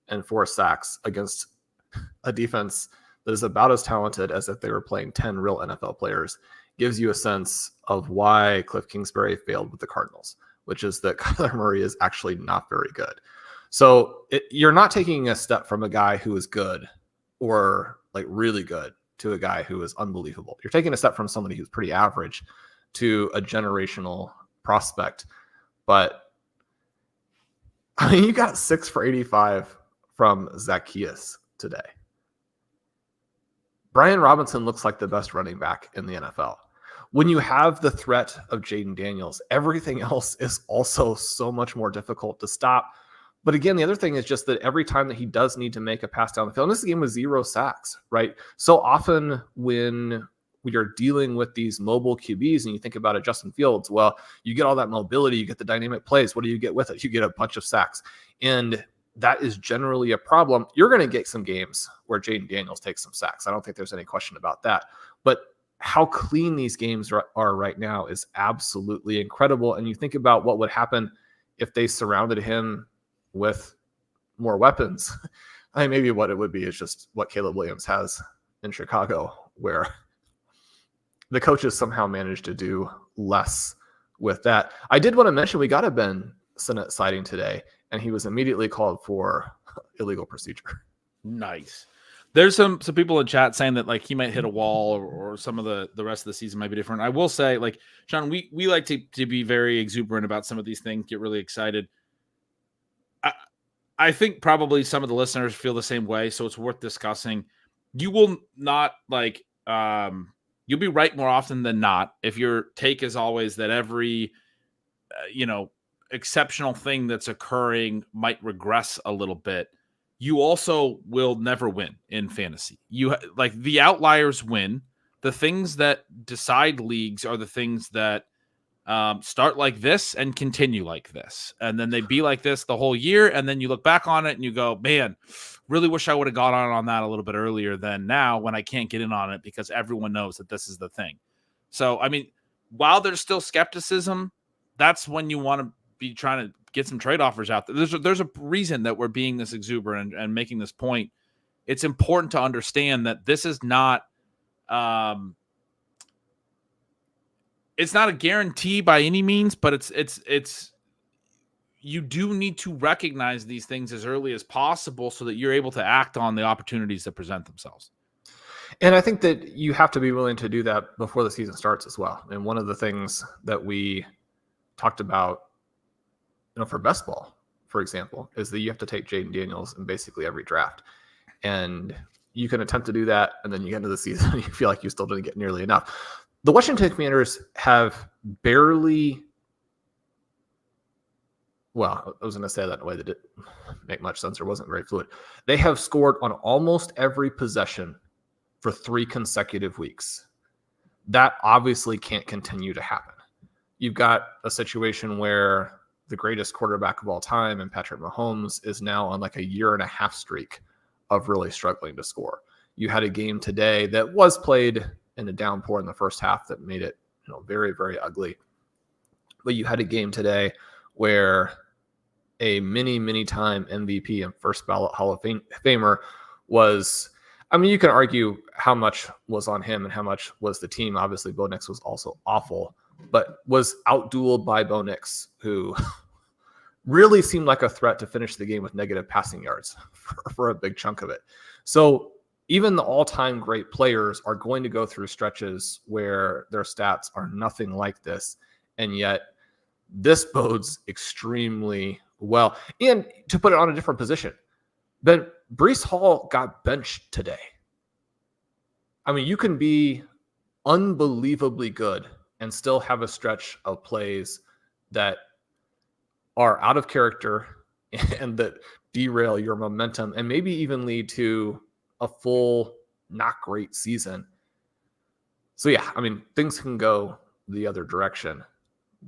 And 4 sacks against a defense that is about as talented as if they were playing 10 real NFL players gives you a sense of why Cliff Kingsbury failed with the Cardinals, which is that Kyler Murray is actually not very good. So you're not taking a step from a guy who is good or like really good to a guy who is unbelievable. You're taking a step from somebody who's pretty average to a generational prospect. But I mean, you got 6 for 85 from Zacchaeus today. Brian Robinson looks like the best running back in the NFL. When you have the threat of Jaden Daniels, everything else is also so much more difficult to stop. But again, the other thing is just that every time that he does need to make a pass down the field, and this game was 0 sacks, right? So often when we are dealing with these mobile QBs and you think about it, Justin Fields, well, you get all that mobility, you get the dynamic plays. What do you get with it? You get a bunch of sacks. And that is generally a problem. You're going to get some games where Jaden Daniels takes some sacks. I don't think there's any question about that. But how clean these games are right now is absolutely incredible. And you think about what would happen if they surrounded him with more weapons. I mean, maybe what it would be is just what Caleb Williams has in Chicago, where the coaches somehow managed to do less with that. I did want to mention we got a Ben Sinnott sighting today, and he was immediately called for illegal procedure. Nice. There's some people in chat saying that like he might hit a wall or some of the rest of the season might be different. I will say, like, Shawn, we like to be very exuberant about some of these things, get really excited. I think probably some of the listeners feel the same way, so it's worth discussing. You will not like you'll be right more often than not if your take is always that every exceptional thing that's occurring might regress a little bit. You also will never win in fantasy. You like the outliers win. The things that decide leagues are the things that start like this and continue like this. And then they be like this the whole year. And then you look back on it and you go, man, really wish I would have got on that a little bit earlier than now when I can't get in on it because everyone knows that this is the thing. So, I mean, while there's still skepticism, that's when you want to be trying to get some trade offers out there. There's a reason that we're being this exuberant and making this point. It's important to understand that this is not it's not a guarantee by any means, but it's you do need to recognize these things as early as possible so that you're able to act on the opportunities that present themselves. And I think that you have to be willing to do that before the season starts as well. And one of the things that we talked about, for best ball, for example, is that you have to take Jaden Daniels in basically every draft. And you can attempt to do that, and then you get into the season and you feel like you still didn't get nearly enough. The Washington Commanders have barely, well, I was going to say that in a way that didn't make much sense or wasn't very fluid. They have scored on almost every possession for 3 consecutive weeks. That obviously can't continue to happen. You've got a situation where the greatest quarterback of all time and Patrick Mahomes is now on like a 1.5-year streak of really struggling to score. You had a game today that was played in a downpour in the first half that made it, very, very ugly. But you had a game today where a many time MVP and first ballot Hall of Famer was, you can argue how much was on him and how much was the team. Obviously, Bo Nix was also awful, but was outdueled by Bo Nix, who really seemed like a threat to finish the game with negative passing yards for a big chunk of it. So even the all-time great players are going to go through stretches where their stats are nothing like this. And yet this bodes extremely well. And to put it on a different position, then Breece Hall got benched today. You can be unbelievably good and still have a stretch of plays that are out of character and that derail your momentum and maybe even lead to a full not great season. So yeah, things can go the other direction,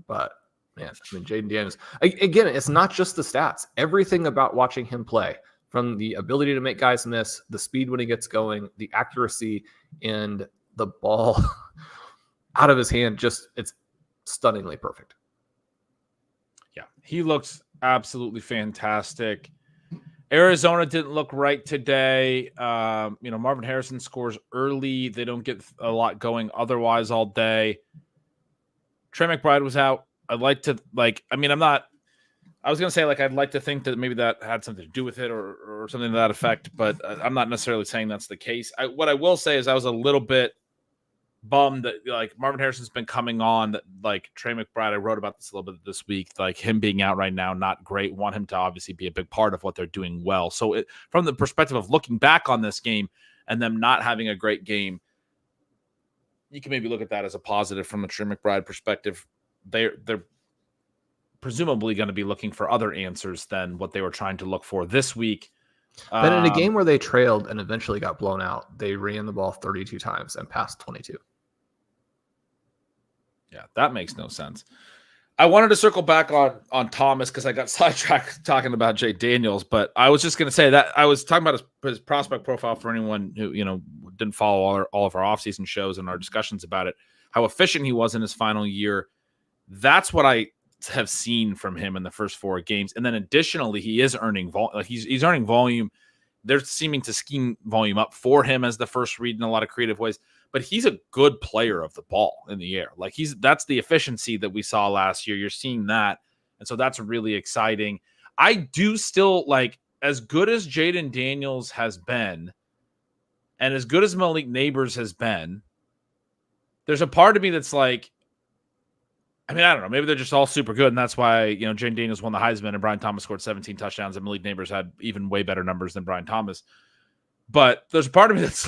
but man, Jayden Daniels, again, it's not just the stats. Everything about watching him play, from the ability to make guys miss, the speed when he gets going, the accuracy, and the ball out of his hand, it's stunningly perfect. Yeah, he looks absolutely fantastic. Arizona didn't look right today. Marvin Harrison scores early. They don't get a lot going otherwise all day. Trey McBride was out. I'd like to I was going to say, I'd like to think that maybe that had something to do with it or something to that effect, but I'm not necessarily saying that's the case. What I will say is I was a little bit bummed that Marvin Harrison's been coming on, that Trey McBride, I wrote about this a little bit this week, him being out right now, not great. Want him to obviously be a big part of what they're doing well. So from the perspective of looking back on this game and them not having a great game, you can maybe look at that as a positive from a Trey McBride perspective. They're presumably going to be looking for other answers than what they were trying to look for this week. But in a game where they trailed and eventually got blown out, they ran the ball 32 times and passed 22. Yeah, that makes no sense. I wanted to circle back on Thomas because I got sidetracked talking about Jay Daniels, but I was just going to say that I was talking about his prospect profile for anyone who didn't follow all of our offseason shows and our discussions about it, how efficient he was in his final year. That's what I have seen from him in the first 4 games. And then additionally, he is earning volume. He's earning volume. They're seeming to scheme volume up for him as the first read in a lot of creative ways, but he's a good player of the ball in the air. That's the efficiency that we saw last year. You're seeing that. And so that's really exciting. I do still as good as Jayden Daniels has been and as good as Malik Neighbors has been, there's a part of me that's I don't know. Maybe they're just all super good, and that's why Jayden Daniels won the Heisman, and Brian Thomas scored 17 touchdowns, and Malik Neighbors had even way better numbers than Brian Thomas. But there's a part of me that's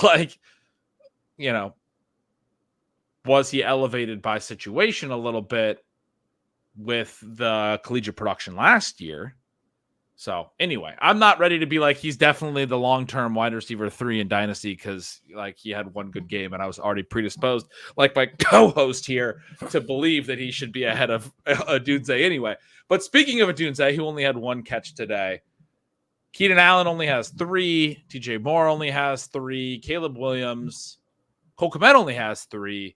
was he elevated by situation a little bit with the collegiate production last year? So anyway, I'm not ready to be he's definitely the long-term wide receiver 3 in Dynasty because he had one good game and I was already predisposed, my co-host here, to believe that he should be ahead of Odunze anyway. But speaking of Odunze, who only had 1 catch today, Keenan Allen only has 3, TJ Moore only has 3, Caleb Williams, Cole Kmet only has 3.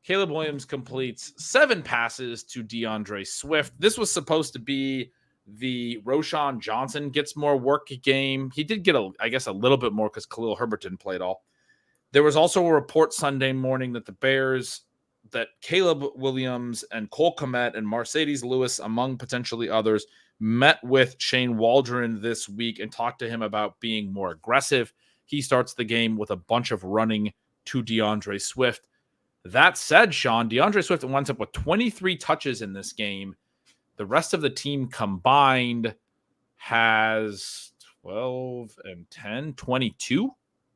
Caleb Williams completes 7 passes to DeAndre Swift. This was supposed to be the Roschon Johnson gets more work game. He did get a little bit more because Khalil Herbert didn't play at all. There was also a report Sunday morning that Caleb Williams and Cole Kmet and Mercedes Lewis, among potentially others, met with Shane Waldron this week and talked to him about being more aggressive. He starts the game with a bunch of running to DeAndre Swift. That said, Shawn, DeAndre Swift winds up with 23 touches in this game. The rest of the team combined has 12 and 10, 22.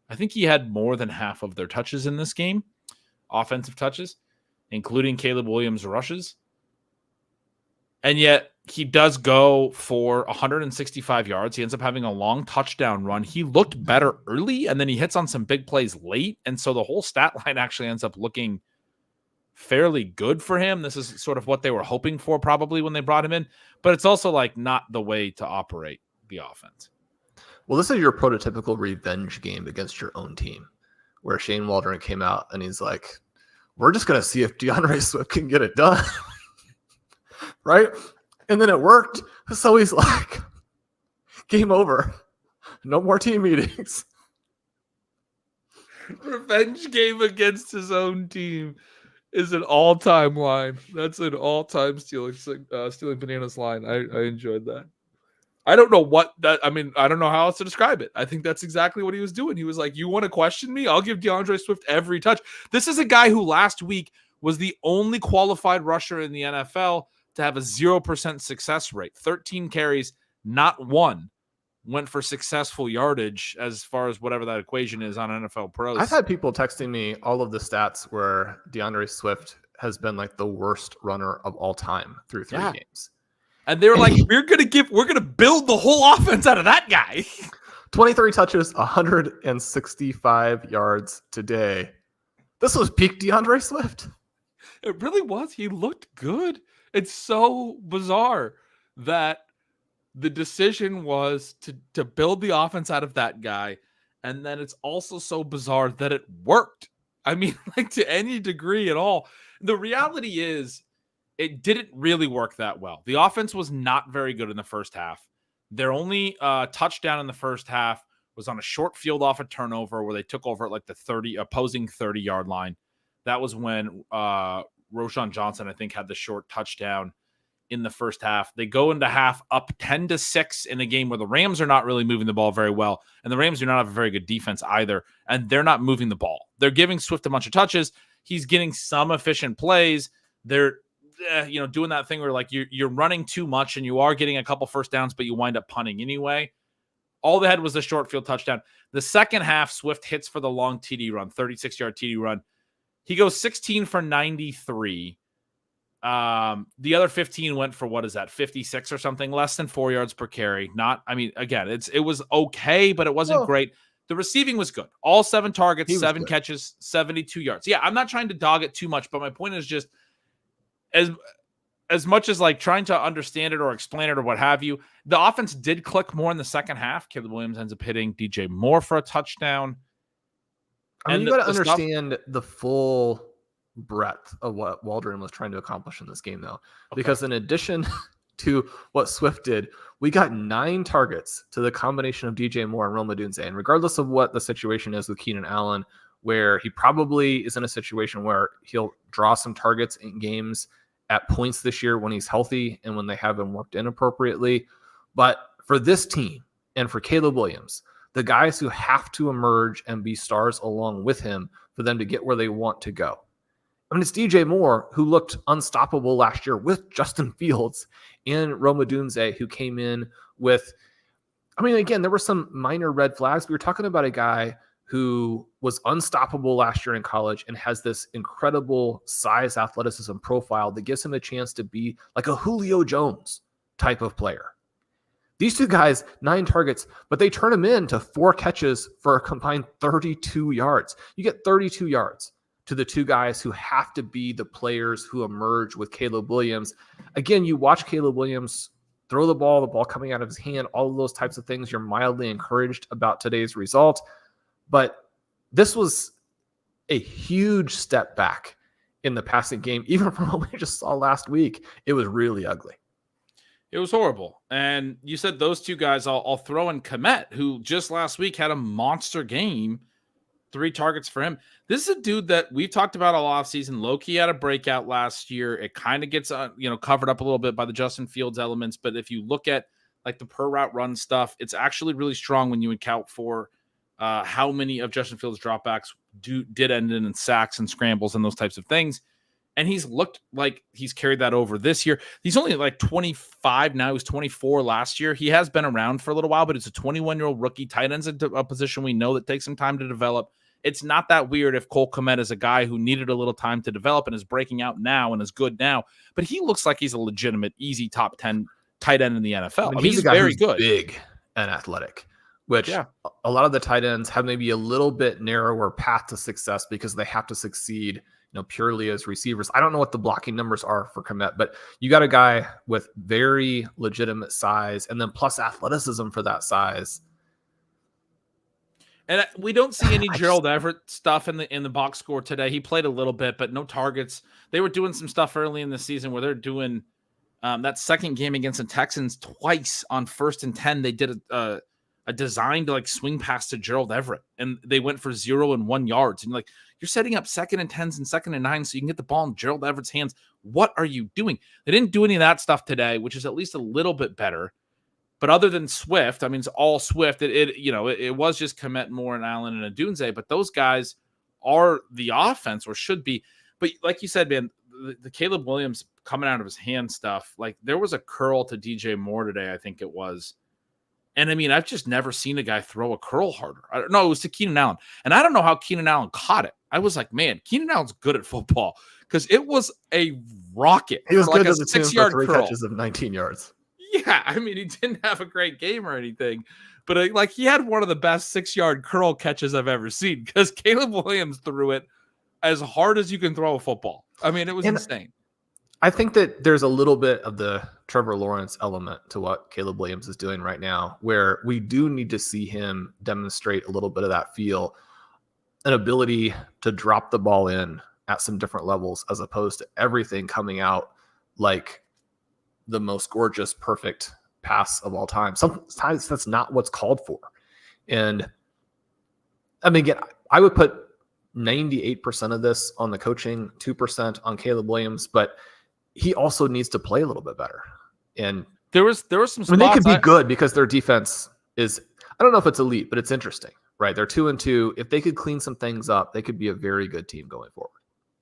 I think he had more than half of their touches in this game, offensive touches, including Caleb Williams' rushes. And yet he does go for 165 yards. He ends up having a long touchdown run. He looked better early, and then he hits on some big plays late. And so the whole stat line actually ends up looking fairly good for him. This is sort of what they were hoping for probably when they brought him in, but it's also like not the way to operate the offense. Well, this is your prototypical revenge game against your own team, where Shane Waldron came out and he's like, we're just going to see if DeAndre Swift can get it done. Right? And then it worked. So he's like, game over. No more team meetings. Revenge game against his own team is an all-time line. That's an all-time stealing bananas line. I enjoyed that. I don't know what that. I mean, I don't know how else to describe it. I think that's exactly what he was doing. He was like, "You want to question me? I'll give DeAndre Swift every touch." This is a guy who last week was the only qualified rusher in the NFL to have a 0% success rate. 13 carries, not one went for successful yardage as far as whatever that equation is on NFL Pros. I've had people texting me all of the stats where DeAndre Swift has been like the worst runner of all time through 3 games. And they were like, we're going to build the whole offense out of that guy. 23 touches, 165 yards today. This was peak DeAndre Swift. It really was. He looked good. It's so bizarre that the decision was to build the offense out of that guy. And then it's also so bizarre that it worked. I mean, like to any degree at all. The reality is it didn't really work that well. The offense was not very good in the first half. Their only touchdown in the first half was on a short field off a turnover where they took over at like the opposing 30-yard line. That was when Roschon Johnson, I think, had the short touchdown in the first half. They go into half up 10-6 in a game where the Rams are not really moving the ball very well, and the Rams do not have a very good defense either, and they're not moving the ball. They're giving Swift a bunch of touches. He's getting some efficient plays. They're doing that thing where like you're running too much and you are getting a couple first downs, but you wind up punting anyway. All they had was a short field touchdown. The second half, Swift hits for the long TD run, 36-yard TD run. He goes 16 for 93. The other 15 went for, what is that, 56 or something, less than 4 yards per carry. It was okay, but it wasn't great. The receiving was good. All 7 targets, 7 catches, 72 yards. Yeah, I'm not trying to dog it too much, but my point is just as much as like trying to understand it or explain it or what have you, the offense did click more in the second half. Caleb Williams ends up hitting DJ Moore for a touchdown. I mean, you got to understand the full breadth of what Waldron was trying to accomplish in this game, though, because in addition to what Swift did, we got 9 targets to the combination of DJ Moore and Rome Odunze. And regardless of what the situation is with Keenan Allen, where he probably is in a situation where he'll draw some targets in games at points this year when he's healthy and when they haven't worked inappropriately. But for this team and for Caleb Williams, the guys who have to emerge and be stars along with him for them to get where they want to go. I mean, it's DJ Moore, who looked unstoppable last year with Justin Fields, and Rome Odunze, who came in with, I mean, again, there were some minor red flags. We were talking about a guy who was unstoppable last year in college and has this incredible size, athleticism profile that gives him a chance to be like a Julio Jones type of player. These 2 guys, 9 targets, but they turn him into 4 catches for a combined 32 yards. You get 32 yards to the 2 guys who have to be the players who emerge with Caleb Williams. Again, you watch Caleb Williams throw the ball coming out of his hand, all of those types of things. You're mildly encouraged about today's result. But this was a huge step back in the passing game, even from what we just saw last week. It was really ugly. It was horrible. And you said those 2 guys. I'll throw in Kmet, who just last week had a monster game, 3 targets for him. This is a dude that we've talked about all offseason. Low-key had a breakout last year. It kind of gets covered up a little bit by the Justin Fields elements. But if you look at like the per route run stuff, it's actually really strong when you account for how many of Justin Fields' dropbacks did end in sacks and scrambles and those types of things. And he's looked like he's carried that over this year. He's only like 25 now. He was 24 last year. He has been around for a little while, but it's a 21-year-old rookie. Tight end's a position we know that takes some time to develop. It's not that weird if Cole Kmet is a guy who needed a little time to develop and is breaking out now and is good now. But he looks like he's a legitimate, easy top 10 tight end in the NFL. I mean, he's very good. Big and athletic, which a lot of the tight ends have maybe a little bit narrower path to success because they have to succeed purely as receivers. I don't know what the blocking numbers are for Kmet, but you got a guy with very legitimate size and then plus athleticism for that size. And we don't see any Gerald Everett stuff in the box score today. He played a little bit, but no targets. They were doing some stuff early in the season where they're doing that second game against the Texans twice on 1st and 10. They did a designed like swing pass to Gerald Everett, and they went for 0 and 1 yards. And like, you're setting up 2nd and 10s and 2nd and 9 so you can get the ball in Gerald Everett's hands. What are you doing? They didn't do any of that stuff today, which is at least a little bit better. But other than Swift, I mean, it's all Swift. It was just Kmet, Moore, and Allen and Adunze, but those guys are the offense or should be. But like you said, man, the Caleb Williams coming out of his hand stuff, like there was a curl to DJ Moore today, I think it was. And I mean, I've just never seen a guy throw a curl harder. I don't know. It was to Keenan Allen. And I don't know how Keenan Allen caught it. I was like, man, Keenan Allen's good at football because it was a rocket. He was good like to the tune for 3 catches of 19 yards. Yeah, I mean, he didn't have a great game or anything, but he had one of the best 6-yard curl catches I've ever seen because Caleb Williams threw it as hard as you can throw a football. I mean, it was insane. I think that there's a little bit of the Trevor Lawrence element to what Caleb Williams is doing right now, where we do need to see him demonstrate a little bit of that feel, an ability to drop the ball in at some different levels, as opposed to everything coming out like the most gorgeous, perfect pass of all time. Sometimes that's not what's called for. And I mean, again, I would put 98% of this on the coaching, 2% on Caleb Williams, but he also needs to play a little bit better. And there was some spots. I mean, they could be good because their defense is, I don't know if it's elite, but it's interesting, right? They're 2-2. If they could clean some things up, they could be a very good team going forward.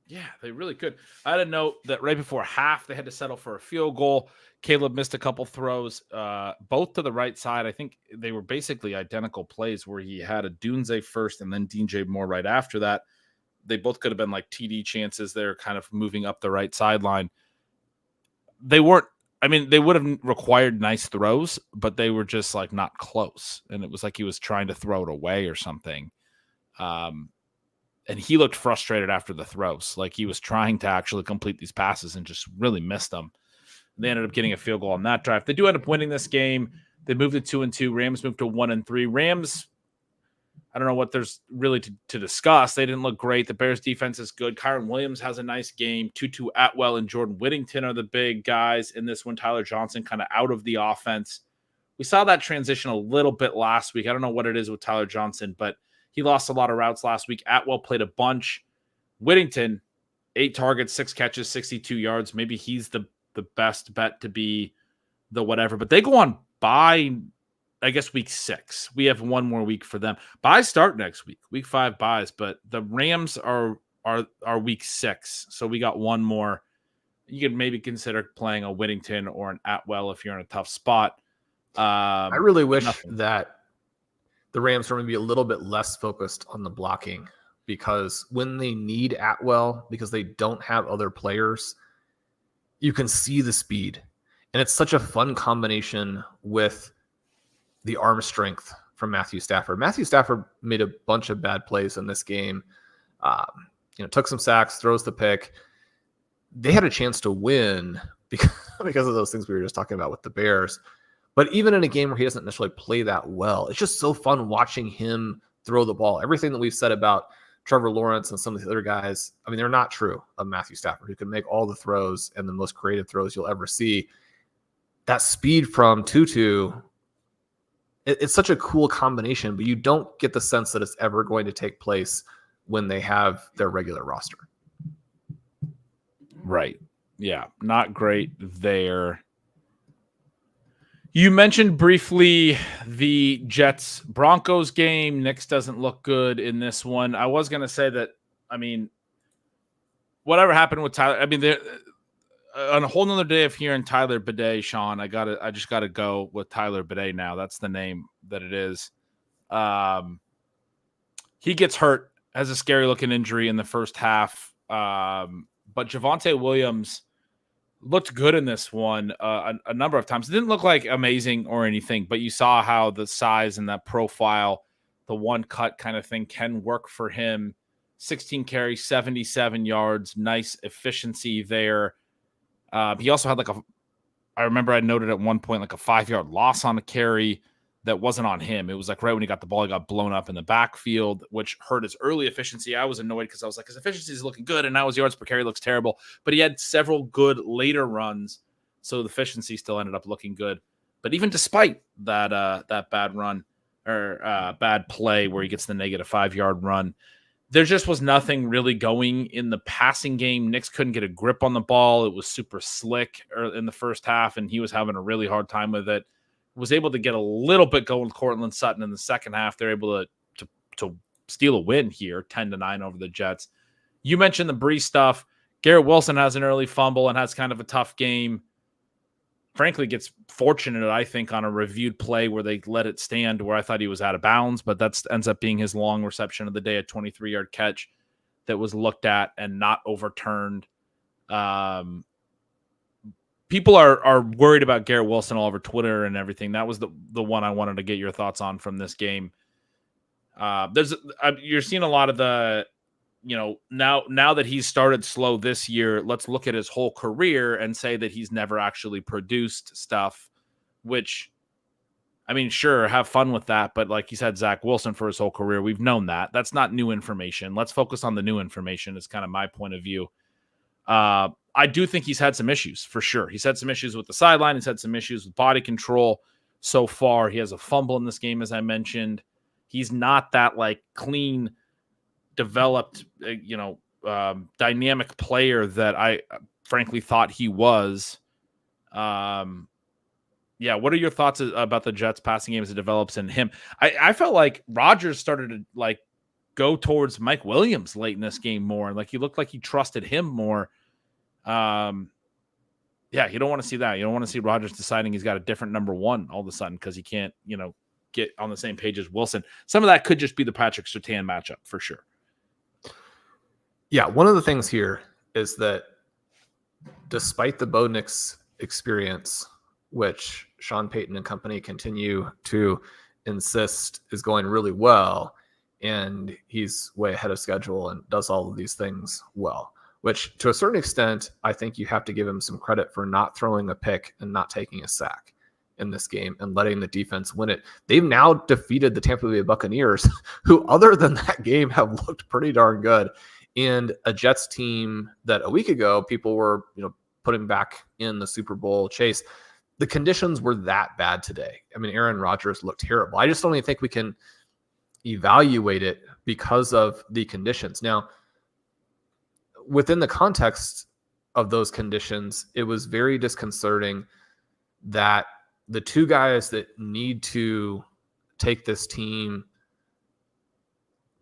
Yeah, they really could. I had a note that right before half, they had to settle for a field goal. Caleb missed a couple throws, both to the right side. I think they were basically identical plays where he had Adunze first and then DJ Moore right after that. They both could have been like TD chances. They're kind of moving up the right sideline. They weren't, I mean, they would have required nice throws, but they were just like not close. And it was like he was trying to throw it away or something. And he looked frustrated after the throws. Like he was trying to actually complete these passes and just really missed them. They ended up getting a field goal on that drive. They do end up winning this game. They moved to 2-2. Rams moved to 1-3. Rams, I don't know what there's really to discuss. They didn't look great. The Bears defense is good. Kyron Williams has a nice game. Tutu Atwell and Jordan Whittington are the big guys in this one. Tyler Johnson kind of out of the offense. We saw that transition a little bit last week. I don't know what it is with Tyler Johnson, but he lost a lot of routes last week. Atwell played a bunch. Whittington, 8 targets, 6 catches, 62 yards. Maybe he's the best bet to be the whatever. But they go on bye, I guess, week 6. We have one more week for them. Buys start next week. Week 5 buys. But the Rams are week 6. So we got one more. You could maybe consider playing a Whittington or an Atwell if you're in a tough spot. I really wish that the Rams are going to be a little bit less focused on the blocking, because when they need Atwell, because they don't have other players, you can see the speed. And it's such a fun combination with the arm strength from Matthew Stafford. Matthew Stafford made a bunch of bad plays in this game. Took some sacks, throws the pick. They had a chance to win because of those things we were just talking about with the Bears. But even in a game where he doesn't necessarily play that well, it's just so fun watching him throw the ball. Everything that we've said about Trevor Lawrence and some of the other guys, I mean, they're not true of Matthew Stafford, who can make all the throws and the most creative throws you'll ever see. That speed from Tutu, it's such a cool combination, but you don't get the sense that it's ever going to take place when they have their regular roster. Right. Yeah, not great there. You mentioned briefly the Jets-Broncos game. Knicks doesn't look good in this one. I was going to say that, I mean, whatever happened with Tyler, I mean, on a whole nother day of hearing Tyler Bidet, Shawn, I just got to go with Tyler Bidet now. That's the name that it is. He gets hurt, has a scary-looking injury in the first half. But Javonte Williams looked good in this one a number of times. It didn't look like amazing or anything, but you saw how the size and that profile, the one cut kind of thing can work for him. 16 carries, 77 yards, nice efficiency there. He also had I remember I noted at one point like a 5-yard loss on a carry that wasn't on him. It was like right when he got the ball, he got blown up in the backfield, which hurt his early efficiency. I was annoyed because I was like, his efficiency is looking good, and now his yards per carry looks terrible. But he had several good later runs, so the efficiency still ended up looking good. But even despite that bad run or bad play where he gets the negative 5-yard run, there just was nothing really going in the passing game. Knicks couldn't get a grip on the ball. It was super slick in the first half, and he was having a really hard time with it. Was able to get a little bit going with Cortland Sutton in the second half. They're able to steal a win here, 10-9 over the Jets. You mentioned the Brees stuff. Garrett Wilson has an early fumble and has kind of a tough game. Frankly, gets fortunate, I think, on a reviewed play where they let it stand where I thought he was out of bounds, but that ends up being his long reception of the day, a 23-yard catch that was looked at and not overturned. People are worried about Garrett Wilson all over Twitter and everything. That was the one I wanted to get your thoughts on from this game. You're seeing a lot of the, now that he's started slow this year, let's look at his whole career and say that he's never actually produced stuff, which, I mean, sure, have fun with that. But like you said, Zach Wilson for his whole career, we've known that. That's not new information. Let's focus on the new information is kind of my point of view. I do think he's had some issues for sure. He's had some issues with the sideline. He's had some issues with body control so far. He has a fumble in this game, as I mentioned. He's not that clean, developed, dynamic player that I frankly thought he was. What are your thoughts about the Jets passing game as it develops in him? I felt like Rodgers started to go towards Mike Williams late in this game more. And he looked like he trusted him more. You don't want to see that. You don't want to see Rodgers deciding he's got a different number one all of a sudden because he can't, get on the same page as Wilson. Some of that could just be the Patrick Surtain matchup for sure. Yeah, one of the things here is that despite the Bo Nix experience, which Sean Payton and company continue to insist is going really well, and he's way ahead of schedule and does all of these things well, which to a certain extent, I think you have to give him some credit for not throwing a pick and not taking a sack in this game and letting the defense win it. They've now defeated the Tampa Bay Buccaneers, who other than that game have looked pretty darn good. And a Jets team that a week ago people were, putting back in the Super Bowl chase. The conditions were that bad today. I mean, Aaron Rodgers looked terrible. I just don't even think we can evaluate it because of the conditions. Now, within the context of those conditions, it was very disconcerting that the two guys that need to take this team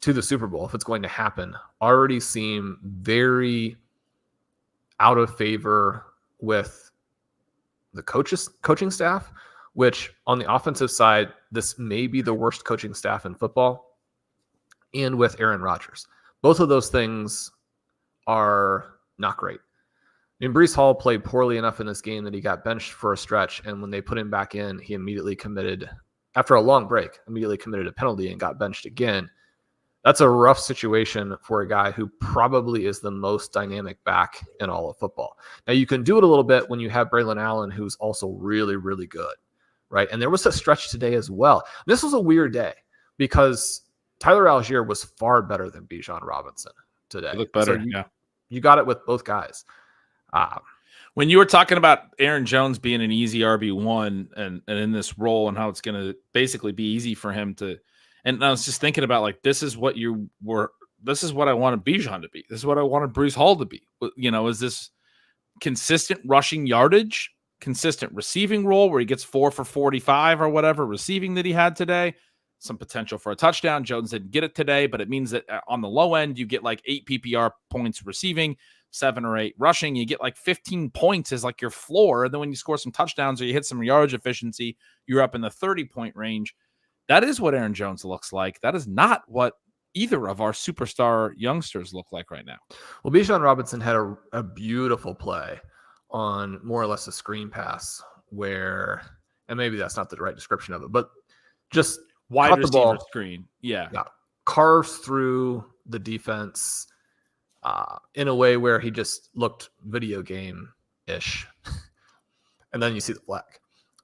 to the Super Bowl, if it's going to happen, already seem very out of favor with the coaching staff, which on the offensive side, this may be the worst coaching staff in football, and with Aaron Rodgers. Both of those things are not great. I mean, Breece Hall played poorly enough in this game that he got benched for a stretch, and when they put him back in, he immediately committed, after a long break, a penalty and got benched again. That's a rough situation for a guy who probably is the most dynamic back in all of football. Now, you can do it a little bit when you have Braylon Allen, who's also really, really good, right? And there was a stretch today as well. This was a weird day because Tyler Algier was far better than Bijan Robinson today. He looked better, so you got it with both guys. When you were talking about Aaron Jones being an easy RB1 and in this role and how it's going to basically be easy for him to, and I was just thinking about this is what I wanted Bijan to be. This is what I wanted Breece Hall to be. Is this consistent rushing yardage, consistent receiving role where he gets 4 for 45 or whatever receiving that he had today, some potential for a touchdown. Jones didn't get it today, but it means that on the low end, you get 8 PPR points receiving, 7 or 8 rushing. You get 15 points as your floor. And then when you score some touchdowns or you hit some yardage efficiency, you're up in the 30-point range. That is what Aaron Jones looks like. That is not what either of our superstar youngsters look like right now. Well, Bijan Robinson had a beautiful play on more or less a screen pass where, and maybe that's not the right description of it, but just wide receiver ball, screen. Yeah. Carves through the defense in a way where he just looked video game-ish. And then you see the flag,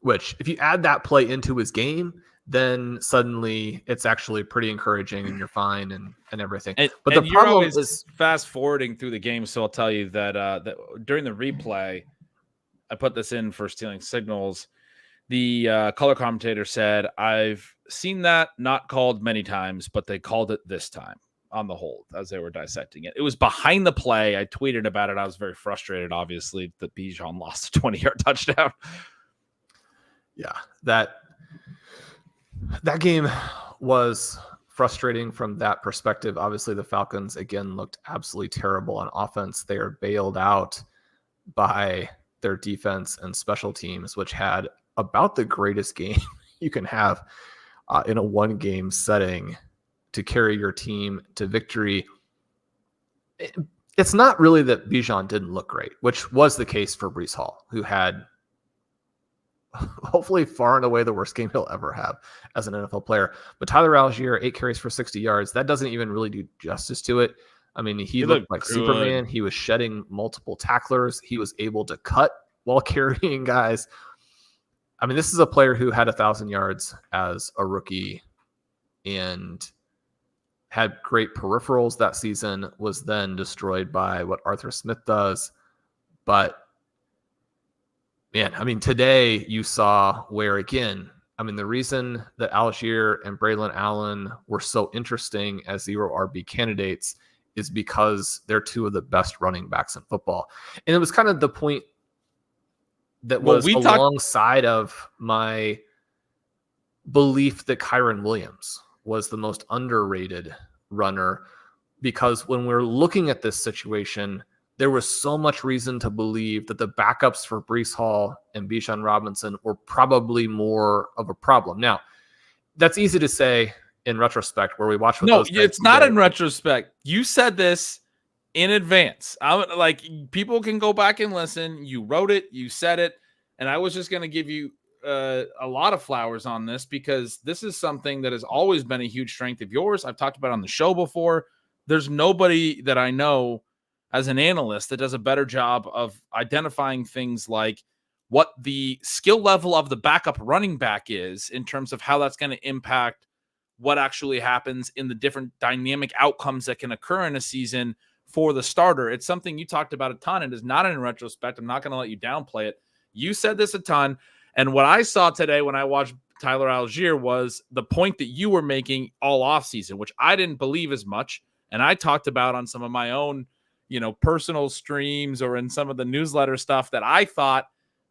which if you add that play into his game, then suddenly it's actually pretty encouraging and you're fine and everything. But the problem is fast forwarding through the game. So I'll tell you that during the replay, I put this in for stealing signals. The color commentator said, I've seen that not called many times, but they called it this time on the hold as they were dissecting it. It was behind the play. I tweeted about it. I was very frustrated, obviously, that Bijan lost a 20-yard touchdown. Yeah, that game was frustrating from that perspective. Obviously, the Falcons, again, looked absolutely terrible on offense. They are bailed out by their defense and special teams, which had about the greatest game you can have in a one-game setting to carry your team to victory. It's not really that Bijan didn't look great, which was the case for Breece Hall, who had hopefully far and away the worst game he'll ever have as an NFL player. But Tyler Algier, 8 carries for 60 yards. That doesn't even really do justice to it. I mean, he looked like good. Superman. He was shedding multiple tacklers. He was able to cut while carrying guys. I mean, this is a player who had 1,000 yards as a rookie and had great peripherals that season, was then destroyed by what Arthur Smith does. But man, I mean, today you saw where, again, I mean, the reason that Algier and Braylon Allen were so interesting as 0 RB candidates is because they're two of the best running backs in football. And it was kind of the point that was alongside of my belief that Kyron Williams was the most underrated runner, because when we're looking at this situation, there was so much reason to believe that the backups for Breece Hall and Bijan Robinson were probably more of a problem. Now, that's easy to say in retrospect, where we watch. No, it's not in retrospect. You said this in advance. Like, people can go back and listen. You wrote it, you said it, and I was just going to give you a lot of flowers on this, because this is something that has always been a huge strength of yours. I've talked about it on the show before. There's nobody that I know as an analyst that does a better job of identifying things like what the skill level of the backup running back is in terms of how that's going to impact what actually happens in the different dynamic outcomes that can occur in a season for the starter. It's something you talked about a ton. It is not in retrospect. I'm not going to let you downplay it. You said this a ton. And what I saw today when I watched Tyler Algier was the point that you were making all offseason, which I didn't believe as much. And I talked about on some of my own, personal streams or in some of the newsletter stuff, that I thought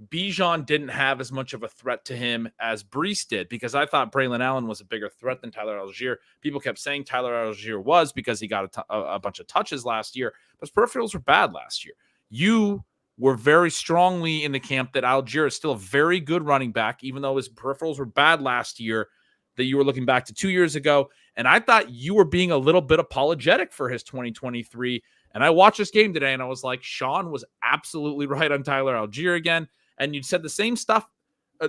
Bijan didn't have as much of a threat to him as Breece did, because I thought Braylon Allen was a bigger threat than Tyler Algier. People kept saying Tyler Algier was because he got a bunch of touches last year, but his peripherals were bad last year. You were very strongly in the camp that Algier is still a very good running back, even though his peripherals were bad last year, that you were looking back to 2 years ago. And I thought you were being a little bit apologetic for his 2023. And I watched this game today and I was like, Shawn was absolutely right on Tyler Algier again. And you said the same stuff,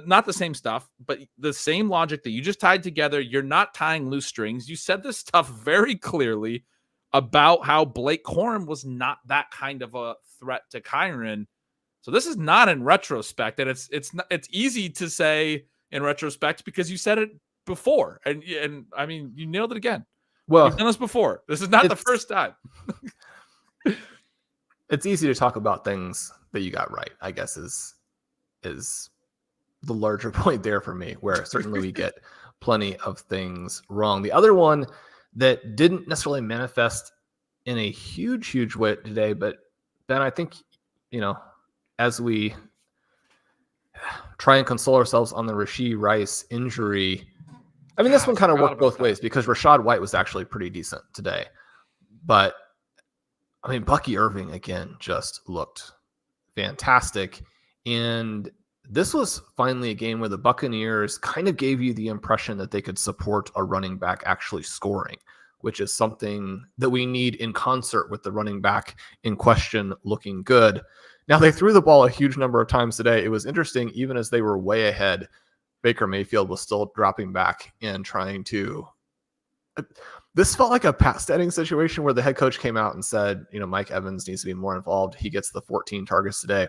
not the same stuff, but the same logic that you just tied together. You're not tying loose strings. You said this stuff very clearly about how Blake Corum was not that kind of a threat to Kyron. So this is not in retrospect, and it's easy to say in retrospect because you said it before, and I mean, you nailed it again. Well, you've done this before. This is not the first time. It's easy to talk about things that you got right, I guess is the larger point there for me, where certainly we get plenty of things wrong. The other one that didn't necessarily manifest in a huge way today, but Ben, I think, as we try and console ourselves on the Rashee Rice injury, I mean, this one kind of worked both ways, because Rachaad White was actually pretty decent today. But, I mean, Bucky Irving, again, just looked fantastic. And this was finally a game where the Buccaneers kind of gave you the impression that they could support a running back actually scoring, which is something that we need in concert with the running back in question looking good. Now, they threw the ball a huge number of times today. It was interesting, even as they were way ahead, Baker Mayfield was still dropping back and trying to... This felt like a Pat Steding situation where the head coach came out and said, Mike Evans needs to be more involved. He gets the 14 targets today.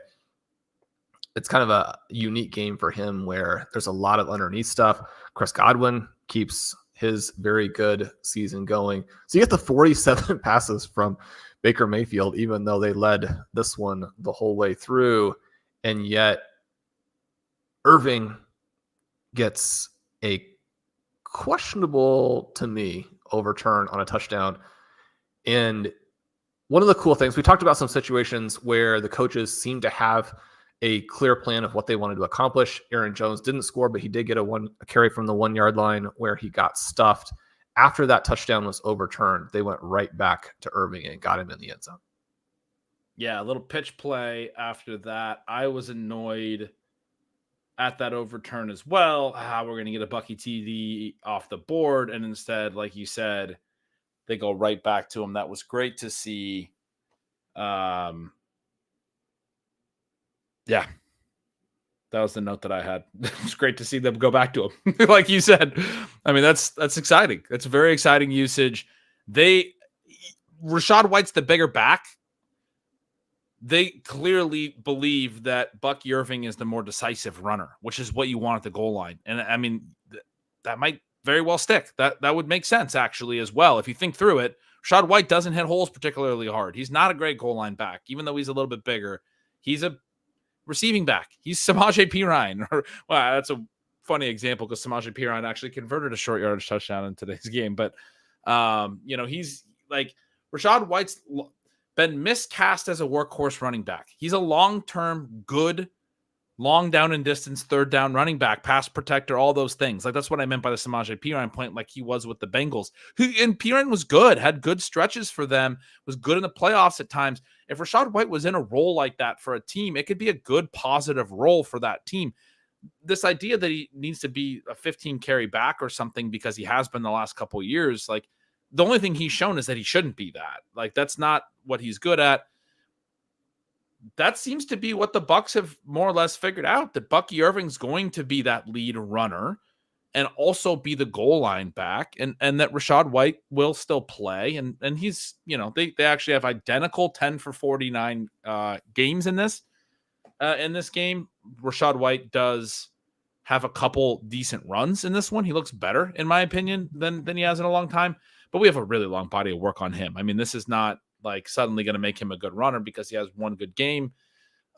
It's kind of a unique game for him where there's a lot of underneath stuff. Chris Godwin keeps his very good season going. So you get the 47 passes from Baker Mayfield, even though they led this one the whole way through. And yet Irving gets a questionable, to me, overturn on a touchdown. And one of the cool things, we talked about some situations where the coaches seem to have a clear plan of what they wanted to accomplish. Aaron Jones didn't score, but he did get a carry from the 1 yard line where he got stuffed. After that touchdown was overturned, they went right back to Irving and got him in the end zone. Yeah, a little pitch play after that. I was annoyed at that overturn as well. We're going to get a Bucky TD off the board. And instead, like you said, they go right back to him. That was great to see. Yeah, that was the note that I had. It's great to see them go back to him. Like you said, I mean, that's exciting. That's a very exciting usage. Rachaad White's the bigger back. They clearly believe that Bucky Irving is the more decisive runner, which is what you want at the goal line. And I mean, that might very well stick. That would make sense actually as well. If you think through it, Rachaad White doesn't hit holes particularly hard. He's not a great goal line back, even though he's a little bit bigger. He's a receiving back. He's Samaje Perine. Wow, that's a funny example because Samaje Perine actually converted a short yardage touchdown in today's game. But, he's like Rachaad White's been miscast as a workhorse running back. He's a long-term, good, long down and distance, third down running back, pass protector, all those things. Like that's what I meant by the Samaje Perine point, like he was with the Bengals. And Perine was good, had good stretches for them, was good in the playoffs at times. If Rachaad White was in a role like that for a team, it could be a good, positive role for that team. This idea that he needs to be a 15 carry back or something because he has been the last couple of years, like the only thing he's shown is that he shouldn't be that. Like that's not what he's good at. That seems to be what the Bucs have more or less figured out, that Bucky Irving's going to be that lead runner and also be the goal line back, and that Rachaad White will still play. And he's, they actually have identical 10 for 49 games in this game. Rachaad White does have a couple decent runs in this one. He looks better, in my opinion, than he has in a long time. But we have a really long body of work on him. I mean, this is not like suddenly going to make him a good runner because he has one good game.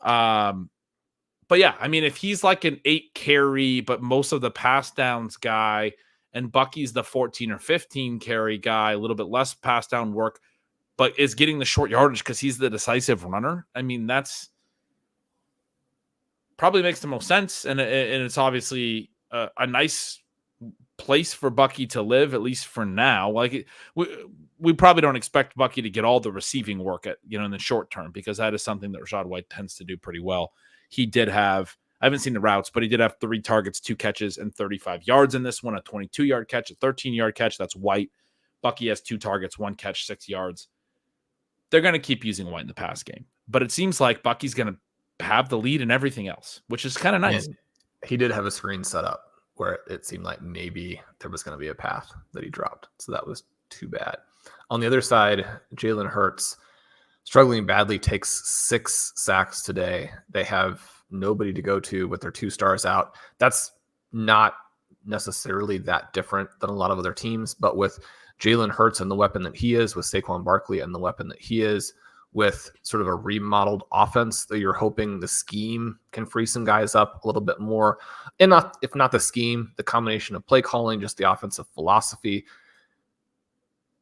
But yeah, I mean, if he's like an 8 carry, but most of the pass downs guy, and Bucky's the 14 or 15 carry guy, a little bit less pass down work, but is getting the short yardage because he's the decisive runner. I mean, that's probably makes the most sense. And it's obviously a nice place for Bucky to live, at least for now. Like we probably don't expect Bucky to get all the receiving work in the short term, because that is something that Rachaad White tends to do pretty well. He did have, I haven't seen the routes, but he did have 3 targets, 2 catches, and 35 yards in this one, a 22-yard catch, a 13-yard catch. That's White. Bucky has 2 targets, 1 catch, 6 yards. They're going to keep using White in the pass game, but it seems like Bucky's going to have the lead in everything else, which is kind of nice. And he did have a screen set up where it seemed like maybe there was going to be a path that he dropped. So that was too bad. On the other side, Jalen Hurts, struggling badly, takes 6 sacks today. They have nobody to go to with their 2 stars out. That's not necessarily that different than a lot of other teams, but with Jalen Hurts and the weapon that he is, with Saquon Barkley and the weapon that he is, with sort of a remodeled offense that you're hoping the scheme can free some guys up a little bit more. And if not the scheme, the combination of play calling, just the offensive philosophy.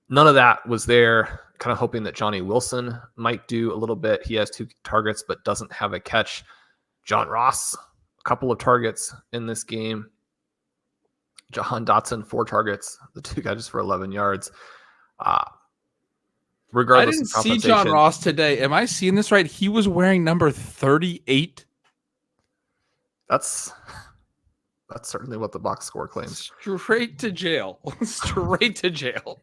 None of that was there. Kind of hoping that Johnny Wilson might do a little bit. He has 2 targets, but doesn't have a catch. John Ross, a couple of targets in this game. Jahan Dotson, 4 targets, the 2 catches for 11 yards. Regardless, I didn't see John Ross today. Am I seeing this right? He was wearing number 38. That's certainly what the box score claims. Straight to jail. Straight to jail.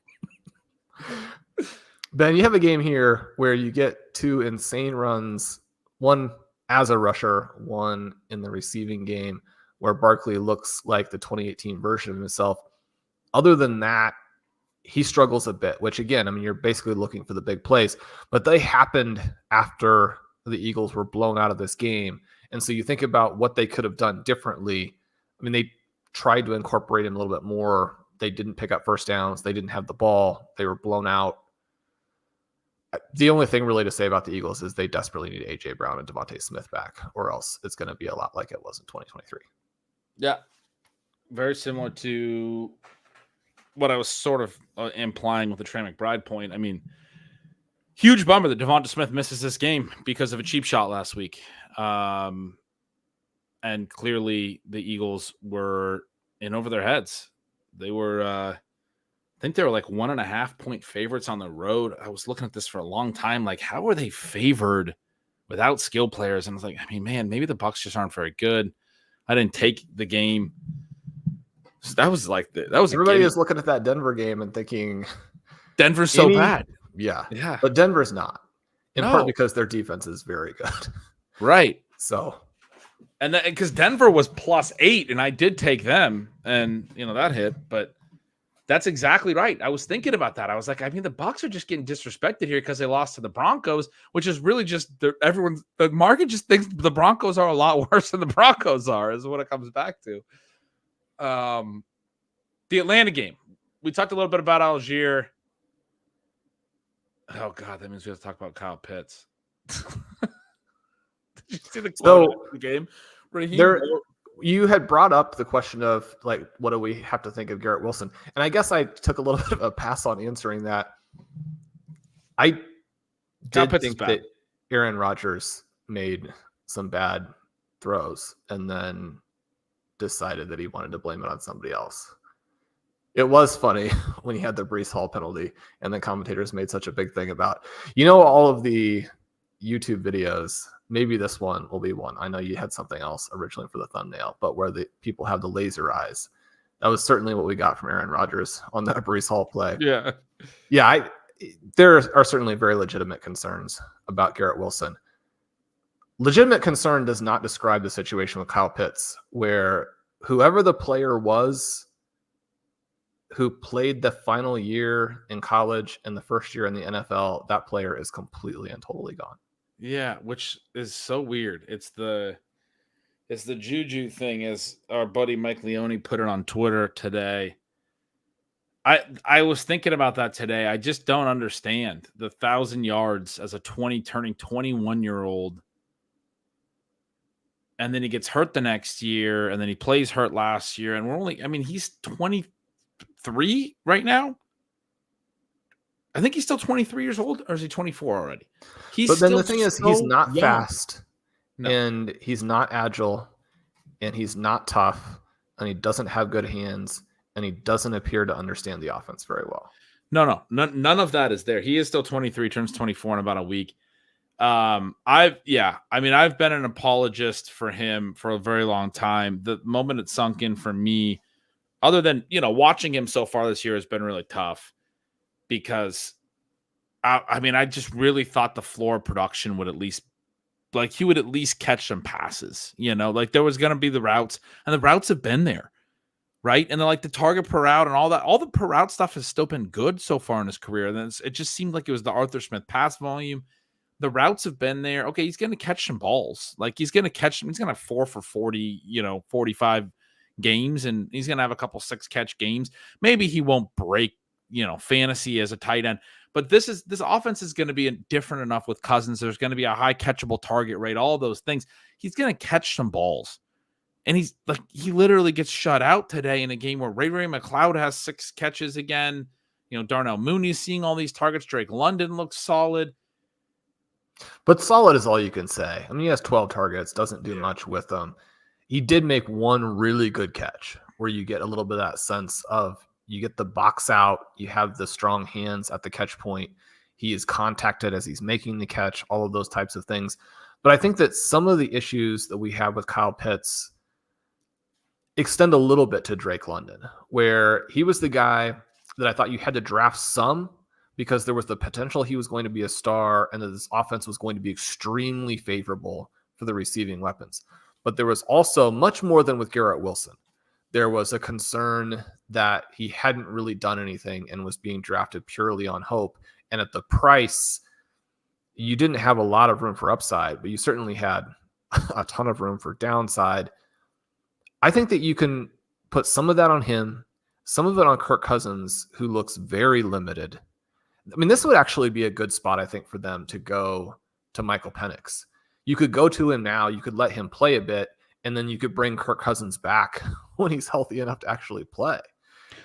Ben, you have a game here where you get 2 insane runs, one as a rusher, one in the receiving game, where Barkley looks like the 2018 version of himself. Other than that, he struggles a bit, which again, I mean, you're basically looking for the big plays, but they happened after the Eagles were blown out of this game. And so you think about what they could have done differently. I mean, they tried to incorporate him a little bit more. They didn't pick up first downs. They didn't have the ball. They were blown out. The only thing really to say about the Eagles is they desperately need A.J. Brown and Devontae Smith back, or else it's going to be a lot like it was in 2023. Yeah. Very similar to what I was sort of implying with the Trey McBride point. I mean, huge bummer that Devonta Smith misses this game because of a cheap shot last week. And clearly the Eagles were in over their heads. They were, I think they were like 1.5 point favorites on the road. I was looking at this for a long time. Like, how are they favored without skill players? And I was like, I mean, man, maybe the Bucs just aren't very good. I didn't take the game. So that was like, that was everybody is looking at that Denver game and thinking Denver's so bad. Yeah. Yeah. But Denver's not. In part because their defense is very good. Right. So. And because Denver was +8 and I did take them and, you know, that hit, but that's exactly right. I was thinking about that. I was like, I mean, the Bucs are just getting disrespected here because they lost to the Broncos, which is really just the market just thinks the Broncos are a lot worse than the Broncos are, is what it comes back to. The Atlanta game. We talked a little bit about Algier. Oh God, that means we have to talk about Kyle Pitts. Did you see the quote of the game? You had brought up the question of like, what do we have to think of Garrett Wilson? And I guess I took a little bit of a pass on answering that. I did think that Aaron Rodgers made some bad throws and then decided that he wanted to blame it on somebody else. It was funny when he had the Breece Hall penalty and the commentators made such a big thing about, all of the YouTube videos. Maybe this one will be one. I know you had something else originally for the thumbnail, but where the people have the laser eyes. That was certainly what we got from Aaron Rodgers on that Breece Hall play. Yeah. Yeah. There are certainly very legitimate concerns about Garrett Wilson. Legitimate concern does not describe the situation with Kyle Pitts, where whoever the player was who played the final year in college and the first year in the NFL, that player is completely and totally gone. Yeah, which is so weird. It's the juju thing, as our buddy Mike Leone put it on Twitter today. I was thinking about that today. I just don't understand the 1,000 yards as a turning 21-year-old. And then he gets hurt the next year, and then he plays hurt last year. And he's 23 right now. I think he's still 23 years old, or is he 24 already? But then the thing is, he's not fast, and he's not agile, and he's not tough, and he doesn't have good hands, and he doesn't appear to understand the offense very well. No, none of that is there. He is still 23, turns 24 in about a week. I've been an apologist for him for a very long time. The moment it sunk in for me, other than, watching him so far this year has been really tough. Because, I just really thought the floor production would at least, he would at least catch some passes, there was going to be the routes, and the routes have been there, right? And then, the target per route and all that, all the per route stuff has still been good so far in his career. And then it just seemed like it was the Arthur Smith pass volume. The routes have been there. Okay, he's going to catch some balls. He's going to catch them. He's going to have 4 for 40, 45 games, and he's going to have a couple 6-catch games. Maybe he won't break fantasy as a tight end, but this offense is going to be different enough with Cousins. There's going to be a high catchable target rate, all those things. He's going to catch some balls, and he literally gets shut out today in a game where Ray McLeod has 6 catches again. Darnell Mooney's seeing all these targets. Drake London looks solid, but solid is all you can say. I mean, he has 12 targets, doesn't do much with them. He did make one really good catch where you get a little bit of that sense of, you get the box out, you have the strong hands at the catch point. He is contacted as he's making the catch, all of those types of things. But I think that some of the issues that we have with Kyle Pitts extend a little bit to Drake London, where he was the guy that I thought you had to draft some because there was the potential he was going to be a star and that this offense was going to be extremely favorable for the receiving weapons. But there was also much more than with Garrett Wilson. there was a concern that he hadn't really done anything and was being drafted purely on hope. And at the price, you didn't have a lot of room for upside, but you certainly had a ton of room for downside. I think that you can put some of that on him, some of it on Kirk Cousins, who looks very limited. I mean, this would actually be a good spot, I think, for them to go to Michael Penix. You could go to him now, you could let him play a bit, and then you could bring Kirk Cousins back when he's healthy enough to actually play.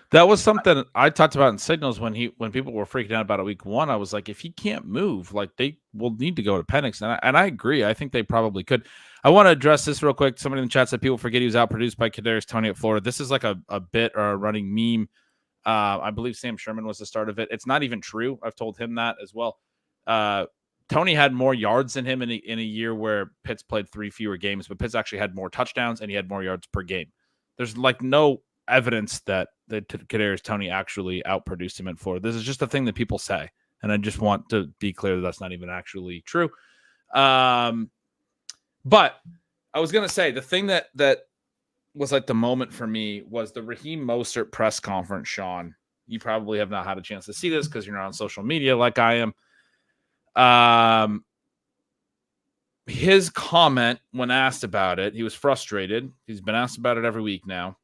That was something I talked about in Signals when people were freaking out about it week 1. I was like, if he can't move, like they will need to go to Penix. And I agree. I think they probably could. I want to address this real quick. Somebody in the chat said people forget he was outproduced by Kadarius Toney at Florida. This is like a bit or a running meme. I believe Sam Sherman was the start of it. It's not even true. I've told him that as well. Tony had more yards than him in a year where Pitts played 3 fewer games, but Pitts actually had more touchdowns and he had more yards per game. There's like no evidence that Kadarius Toney actually outproduced him in Florida. This is just a thing that people say, and I just want to be clear that that's not even actually true. But I was gonna say the thing that was like the moment for me was the Raheem Mostert press conference. Shawn, you probably have not had a chance to see this because you're not on social media like I am. His comment when asked about it, he was frustrated. He's been asked about it every week now.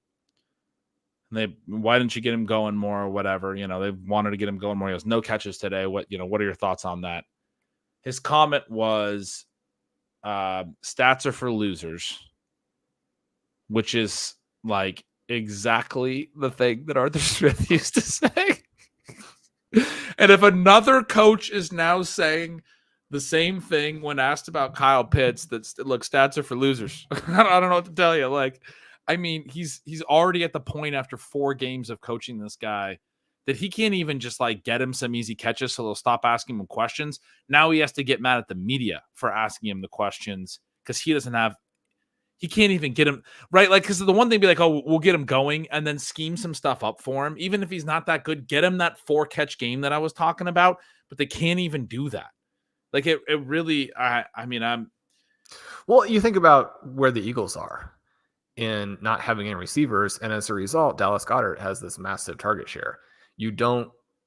Why didn't you get him going more or whatever? You know, they wanted to get him going more. He goes, no catches today. What are your thoughts on that? His comment was, stats are for losers, which is like exactly the thing that Arthur Smith used to say. And if another coach is now saying the same thing when asked about Kyle Pitts, look, stats are for losers. I don't know what to tell you. Like, I mean, he's already at the point after 4 games of coaching this guy that he can't even just like get him some easy catches so they'll stop asking him questions. Now he has to get mad at the media for asking him the questions because he can't even get him right. Like, because the one thing be like, oh, we'll get him going and then scheme some stuff up for him. Even if he's not that good, get him that 4-catch game that I was talking about, but they can't even do that. Like it really, well, you think about where the Eagles are in not having any receivers. And as a result, Dallas Goedert has this massive target share. You're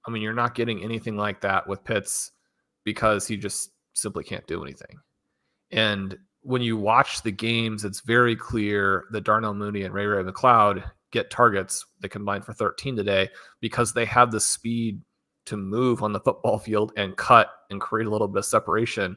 not getting anything like that with Pitts because he just simply can't do anything. And when you watch the games, it's very clear that Darnell Mooney and Ray McCloud get targets. They combined for 13 today because they have the speed to move on the football field and cut and create a little bit of separation,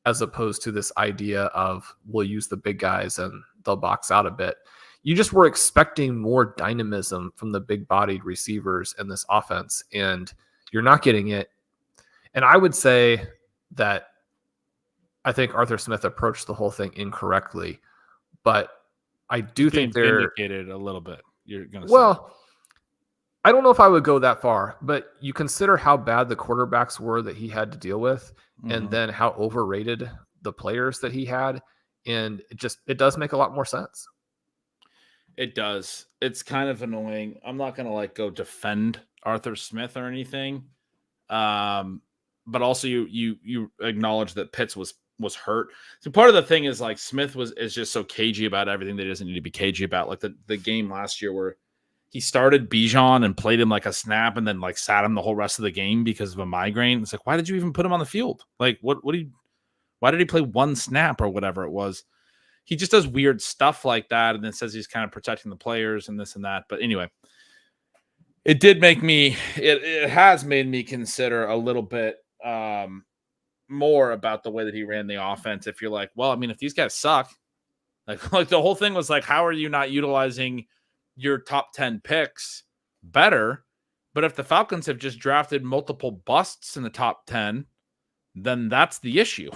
as opposed to this idea of we'll use the big guys and they'll box out a bit. You just were expecting more dynamism from the big-bodied receivers in this offense, and you're not getting it. And I would say that I think Arthur Smith approached the whole thing incorrectly, but I do think they're indicated a little bit. You're going to well. I don't know if I would go that far, but you consider how bad the quarterbacks were that he had to deal with, and then how overrated the players that he had, and it does make a lot more sense. It does. It's kind of annoying. I'm not going to like go defend Arthur Smith or anything, but also you acknowledge that Pitts was hurt. So part of the thing is like Smith is just so cagey about everything that he doesn't need to be cagey about. Like the game last year where he started Bijan and played him like a snap and then like sat him the whole rest of the game because of a migraine. It's like, why did you even put him on the field? Like, why did he play 1 snap or whatever it was? He just does weird stuff like that and then says he's kind of protecting the players and this and that. But anyway, it has made me consider a little bit more about the way that he ran the offense. If you're like, well, I mean, if these guys suck, like the whole thing was like, how are you not utilizing your top 10 picks better? But if the Falcons have just drafted multiple busts in the top 10, then that's the issue,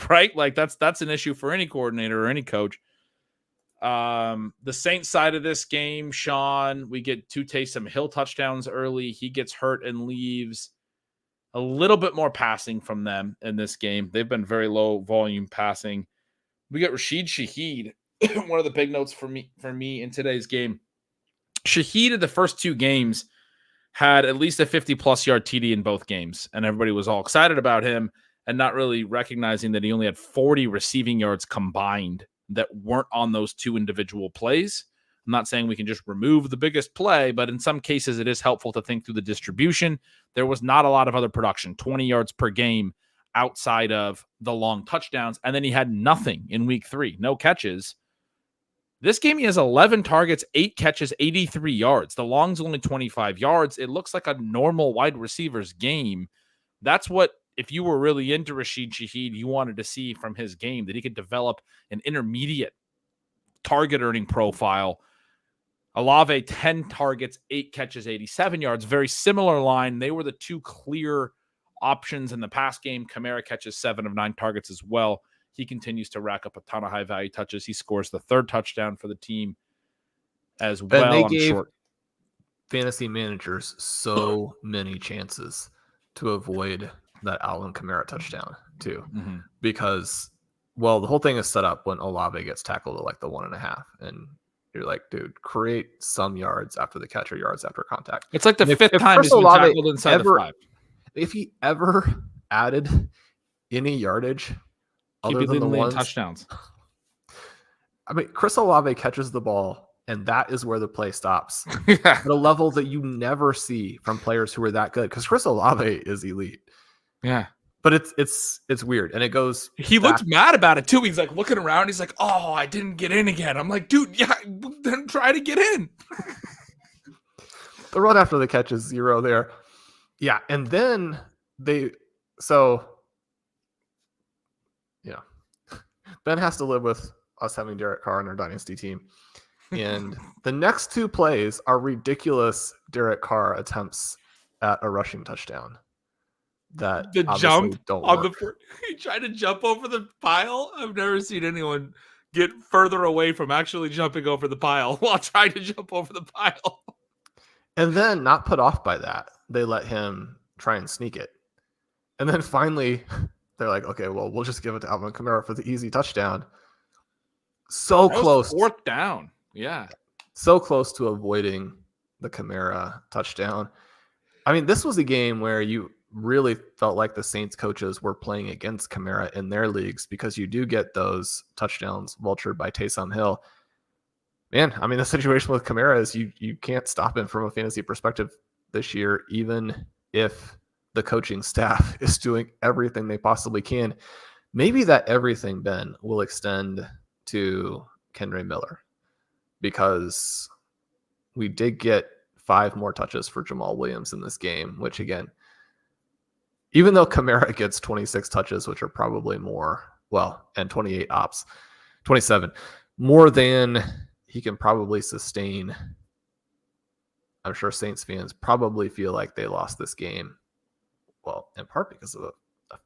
right? Like that's an issue for any coordinator or any coach. The Saints side of this game, Shawn, we get 2 Taysom Hill touchdowns early. He gets hurt and leaves. A little bit more passing from them in this game. They've been very low volume passing. We got Rashid Shaheed. One of the big notes for me in today's game. Shaheed in the first 2 games had at least a 50-plus yard TD in both games, and everybody was all excited about him and not really recognizing that he only had 40 receiving yards combined that weren't on those 2 individual plays. I'm not saying we can just remove the biggest play, but in some cases it is helpful to think through the distribution. There was not a lot of other production, 20 yards per game outside of the long touchdowns. And then he had nothing in week 3, no catches. This game, he has 11 targets, 8 catches, 83 yards. The long's only 25 yards. It looks like a normal wide receiver's game. That's what, if you were really into Rashid Shaheed, you wanted to see from his game, that he could develop an intermediate target earning profile. Olave, 10 targets, 8 catches, 87 yards. Very similar line. They were the two clear options in the pass game. Kamara catches 7 of 9 targets as well. He continues to rack up a ton of high-value touches. He scores the 3rd touchdown for the team as well. And they gave fantasy managers so many chances to avoid that Alvin Kamara touchdown, too. Mm-hmm. Because, well, the whole thing is set up when Olave gets tackled at like the 1.5. And you're like, dude, create some yards after the catch or yards after contact. It's like the 5th time he's been tackled inside the 5. If he ever added any yardage other than the ones touchdowns, I mean, Chris Olave catches the ball, and that is where the play stops. At a level that you never see from players who are that good, because Chris Olave is elite. Yeah, but it's weird, and it goes. He looked mad about it too. He's like looking around. He's like, "Oh, I didn't get in again." I'm like, "Dude, yeah, then try to get in." The run after the catch is 0 there. Yeah, and then Ben has to live with us having Derek Carr in our dynasty team. And the next 2 plays are ridiculous Derek Carr attempts at a rushing touchdown. That the jump on he tried to jump over the pile. I've never seen anyone get further away from actually jumping over the pile while trying to jump over the pile. And then, not put off by that, they let him try and sneak it. And then finally, they're like, okay, well, we'll just give it to Alvin Kamara for the easy touchdown. So close. 4th down. Yeah. So close to avoiding the Kamara touchdown. I mean, this was a game where you really felt like the Saints coaches were playing against Kamara in their leagues, because you do get those touchdowns vultured by Taysom Hill. Man, I mean, the situation with Kamara is you can't stop him from a fantasy perspective this year, even if the coaching staff is doing everything they possibly can. Maybe that everything, Ben, will extend to Kendre Miller, because we did get 5 more touches for Jamal Williams in this game, which, again, even though Kamara gets 26 touches, which are probably more, and 28 ops, 27, more than he can probably sustain. I'm sure Saints fans probably feel like they lost this game. Well, in part because of a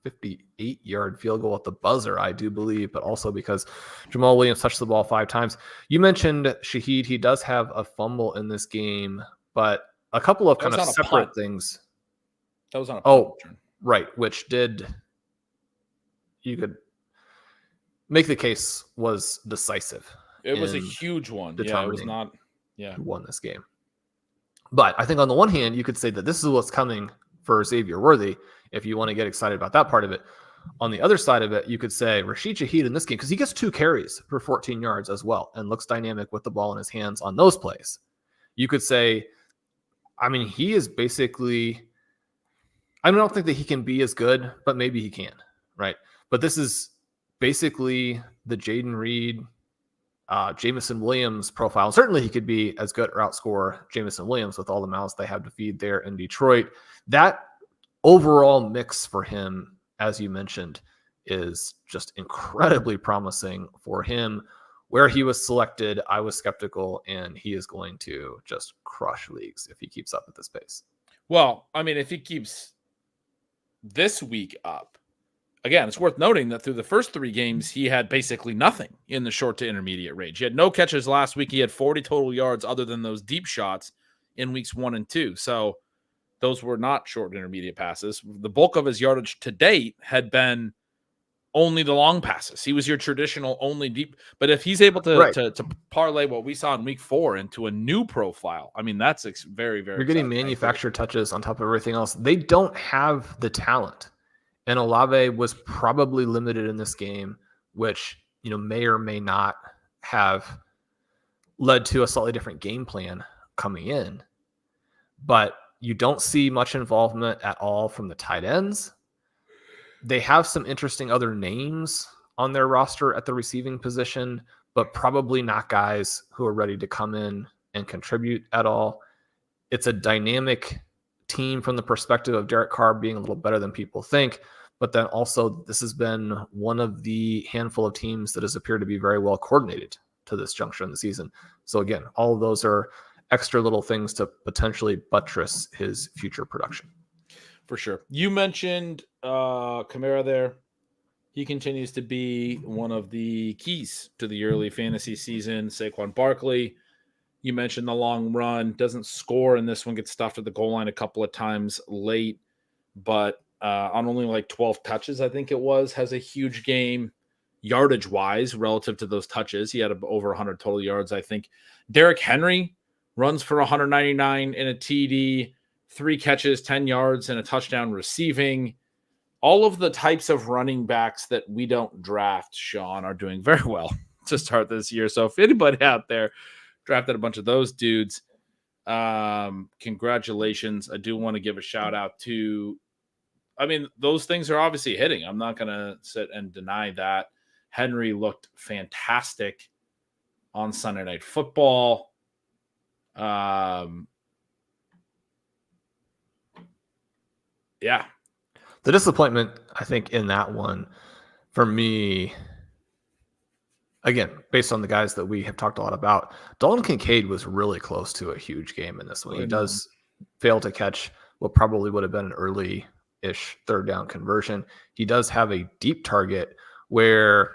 58-yard field goal at the buzzer, I do believe, but also because Jamal Williams touched the ball 5 times. You mentioned Shaheed. He does have a fumble in this game, but a couple of kind of separate things. That was on a punt return. Right, which you could make the case was decisive. It was a huge one. Yeah, it was not. Yeah, who won this game. But I think on the one hand, you could say that this is what's coming for Xavier Worthy, if you want to get excited about that part of it. On the other side of it, you could say Rashid Shaheed in this game, because he gets 2 carries for 14 yards as well and looks dynamic with the ball in his hands on those plays. You could say, I mean, he is basically, I don't think that he can be as good, but maybe he can, right? But this is basically the Jaden Reed, Jameson Williams profile. Certainly he could be as good or outscore Jameson Williams with all the mouths they have to feed there in Detroit. That overall mix for him, as you mentioned, is just incredibly promising for him. Where he was selected, I was skeptical, and he is going to just crush leagues if he keeps up at this pace. Well, I mean, if he keeps this week up, again, it's worth noting that through the first 3 games, he had basically nothing in the short to intermediate range. He had no catches last week. He had 40 total yards other than those deep shots in weeks 1 and 2. So those were not short and intermediate passes. The bulk of his yardage to date had been only the long passes. He was your traditional only deep. But if he's able to parlay what we saw in week 4 into a new profile, I mean, that's very, very. You're getting manufactured touches on top of everything else. They don't have the talent. And Olave was probably limited in this game, which, may or may not have led to a slightly different game plan coming in. But you don't see much involvement at all from the tight ends. They have some interesting other names on their roster at the receiving position, but probably not guys who are ready to come in and contribute at all. It's a dynamic team from the perspective of Derek Carr being a little better than people think, but then also this has been one of the handful of teams that has appeared to be very well coordinated to this juncture in the season. So again, all of those are extra little things to potentially buttress his future production. For sure. You mentioned Kamara there. He continues to be one of the keys to the early fantasy season. Saquon Barkley, you mentioned the long run, doesn't score in this one, gets stuffed at the goal line a couple of times late, but on only like 12 touches, I think it was, has a huge game yardage-wise relative to those touches. He had over 100 total yards, I think. Derrick Henry runs for 199 in a TD, 3 catches, 10 yards, and a touchdown receiving. All of the types of running backs that we don't draft, Shawn, are doing very well to start this year. So if anybody out there drafted a bunch of those dudes, congratulations. I do want to give a shout out to, I mean, those things are obviously hitting. I'm not going to sit and deny that. Henry looked fantastic on Sunday Night Football. Yeah. The disappointment, I think, in that one, for me, again, based on the guys that we have talked a lot about, Dalton Kincaid was really close to a huge game in this one. He does fail to catch what probably would have been an early-ish third down conversion. He does have a deep target where,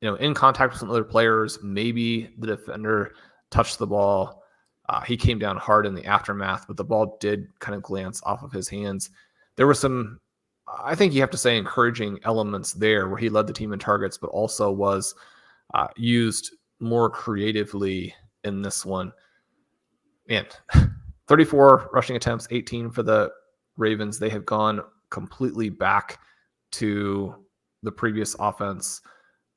in contact with some other players, maybe the defender touched the ball. He came down hard in the aftermath, but the ball did kind of glance off of his hands. There were some, I think you have to say, encouraging elements there where he led the team in targets, but also was used more creatively in this one. And 34 rushing attempts, 18 for the Ravens. They have gone completely back to the previous offense.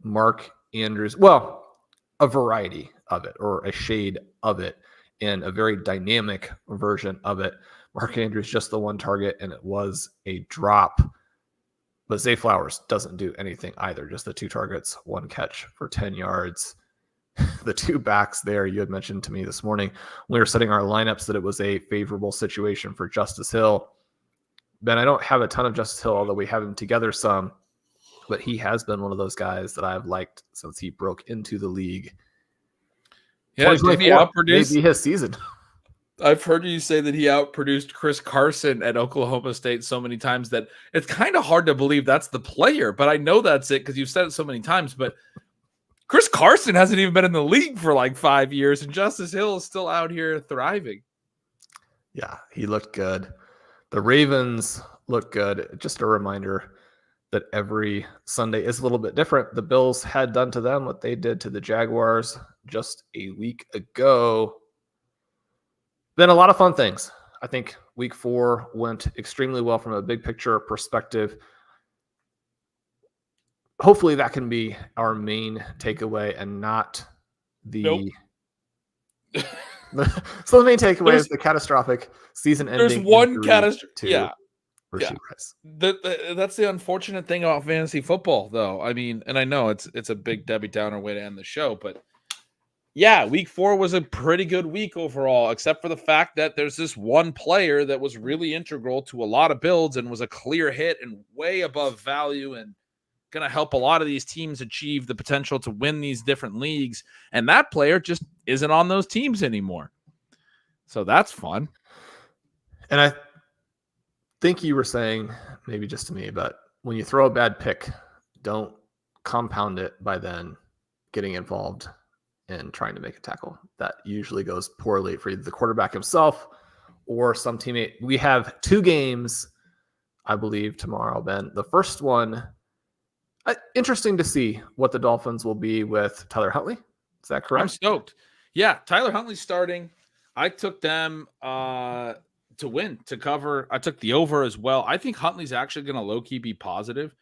Mark Andrews, well, a variety of it, or a shade of it, and a very dynamic version of it. Mark Andrews just the one target, and it was a drop. But Zay Flowers doesn't do anything either. Just the 2 targets, 1 catch for 10 yards. The 2 backs there, you had mentioned to me this morning when we were setting our lineups that it was a favorable situation for Justice Hill. Ben, I don't have a ton of Justice Hill, although we have him together some. But he has been one of those guys that I've liked since he broke into the league. Yeah, did he outproduce maybe his season? I've heard you say that he outproduced Chris Carson at Oklahoma State so many times that it's kind of hard to believe that's the player, but I know that's it because you've said it so many times. But Chris Carson hasn't even been in the league for like 5 years, and Justice Hill is still out here thriving. Yeah, he looked good. The Ravens looked good. Just a reminder that every Sunday is a little bit different. The Bills had done to them what they did to the Jaguars just a week ago. Been a lot of fun things. I think week 4 went extremely well from a big picture perspective. Hopefully that can be our main takeaway and not the... Nope. So the main takeaway is the catastrophic season-ending. There's one catastrophic. Yeah. Rashee Rice. That's the unfortunate thing about fantasy football, though. I mean, and I know it's a big Debbie Downer way to end the show, but yeah, week 4 was a pretty good week overall, except for the fact that there's this one player that was really integral to a lot of builds and was a clear hit and way above value and going to help a lot of these teams achieve the potential to win these different leagues. And that player just isn't on those teams anymore. So that's fun. And I think you were saying, maybe just to me, but when you throw a bad pick, don't compound it by then getting involved in trying to make a tackle. That usually goes poorly for either the quarterback himself or some teammate. We have 2 games, I believe, tomorrow, Ben. The first one, interesting to see what the Dolphins will be with Tyler Huntley. Is that correct? I'm stoked. Yeah, Tyler Huntley's starting. I took them to win, to cover. I took the over as well. I think Huntley's actually going to low-key be positive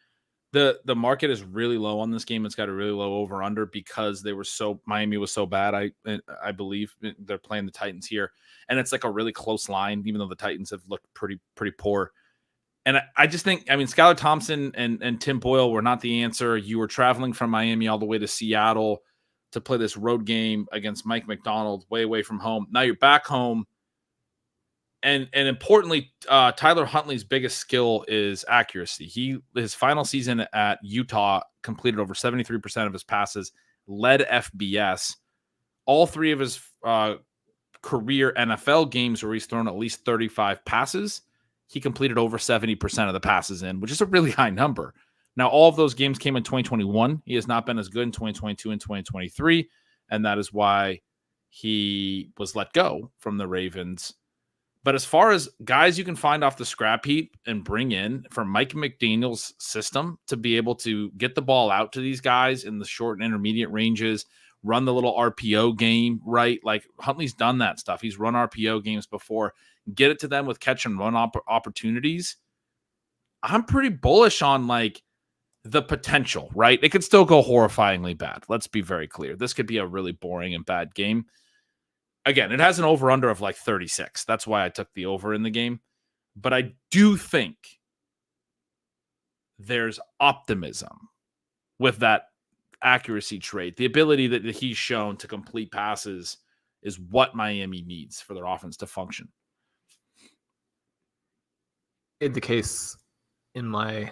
The market is really low on this game. It's got a really low over under because Miami was so bad. I believe they're playing the Titans here, and it's like a really close line, even though the Titans have looked pretty poor. And I just think, Skylar Thompson and Tim Boyle were not the answer. You were traveling from Miami all the way to Seattle to play this road game against Mike McDonald, way away from home. Now you're back home. And importantly, Tyler Huntley's biggest skill is accuracy. His final season at Utah completed over 73% of his passes, led FBS. All three of his career NFL games where he's thrown at least 35 passes, he completed over 70% of the passes in, which is a really high number. Now, all of those games came in 2021. He has not been as good in 2022 and 2023, and that is why he was let go from the Ravens. But as far as guys you can find off the scrap heap and bring in for Mike McDaniel's system to be able to get the ball out to these guys in the short and intermediate ranges, run the little RPO game, right? Like Huntley's done that stuff. He's run RPO games before. Get it to them with catch and run opportunities. I'm pretty bullish on like the potential, right? It could still go horrifyingly bad. Let's be very clear. This could be a really boring and bad game. Again, it has an over-under of like 36. That's why I took the over in the game. But I do think there's optimism with that accuracy trait. The ability that he's shown to complete passes is what Miami needs for their offense to function. In the case in my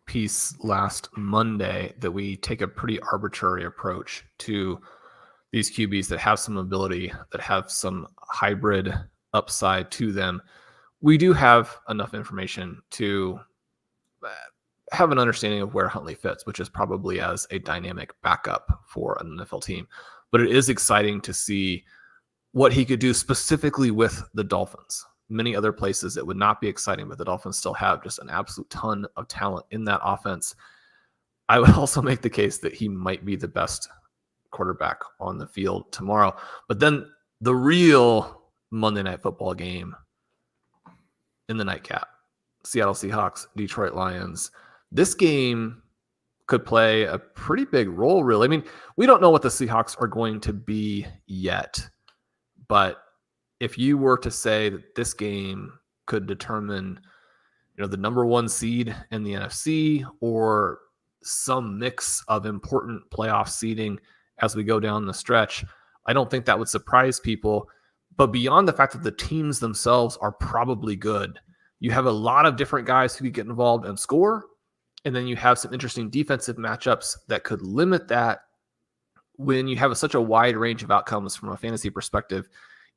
piece last Monday that we take a pretty arbitrary approach to these QBs that have some ability, that have some hybrid upside to them. We do have enough information to have an understanding of where Huntley fits, which is probably as a dynamic backup for an NFL team. But it is exciting to see what he could do specifically with the Dolphins. Many other places it would not be exciting, but the Dolphins still have just an absolute ton of talent in that offense. I would also make the case that he might be the best quarterback on the field tomorrow. But then the real Monday Night Football game in the nightcap, Seattle Seahawks, Detroit Lions. This game could play a pretty big role, really. I mean, we don't know what the Seahawks are going to be yet, but if you were to say that this game could determine, the number one seed in the NFC or some mix of important playoff seeding as we go down the stretch, I don't think that would surprise people. But beyond the fact that the teams themselves are probably good, you have a lot of different guys who could get involved and score. And then you have some interesting defensive matchups that could limit that when you have such a wide range of outcomes from a fantasy perspective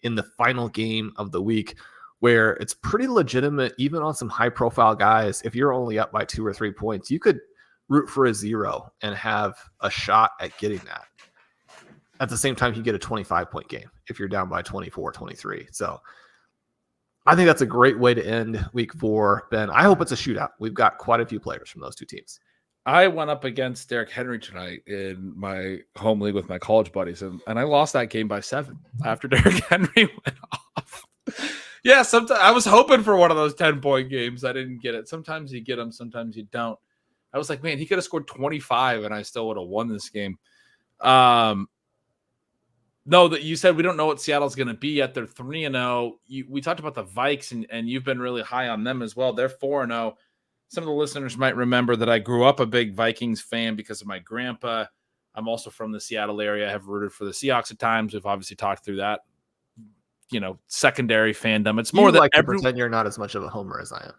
in the final game of the week, where it's pretty legitimate, even on some high profile guys. If you're only up by 2 or 3 points, you could root for a 0 and have a shot at getting that. At the same time, you get a 25-point game if you're down by 24, 23. So I think that's a great way to end week 4, Ben. I hope it's a shootout. We've got quite a few players from those two teams. I went up against Derrick Henry tonight in my home league with my college buddies, and I lost that game by 7 after Derrick Henry went off. Yeah, sometimes I was hoping for one of those 10-point games. I didn't get it. Sometimes you get them, sometimes you don't. I was like, man, he could have scored 25, and I still would have won this game. No, that you said we don't know what Seattle's going to be yet. They're 3-0. We talked about the Vikes, and you've been really high on them as well. They're 4-0. Some of the listeners might remember that I grew up a big Vikings fan because of my grandpa. I'm also from the Seattle area. I have rooted for the Seahawks at times. We've obviously talked through that, secondary fandom. It's more that pretend you're not as much of a homer as I am.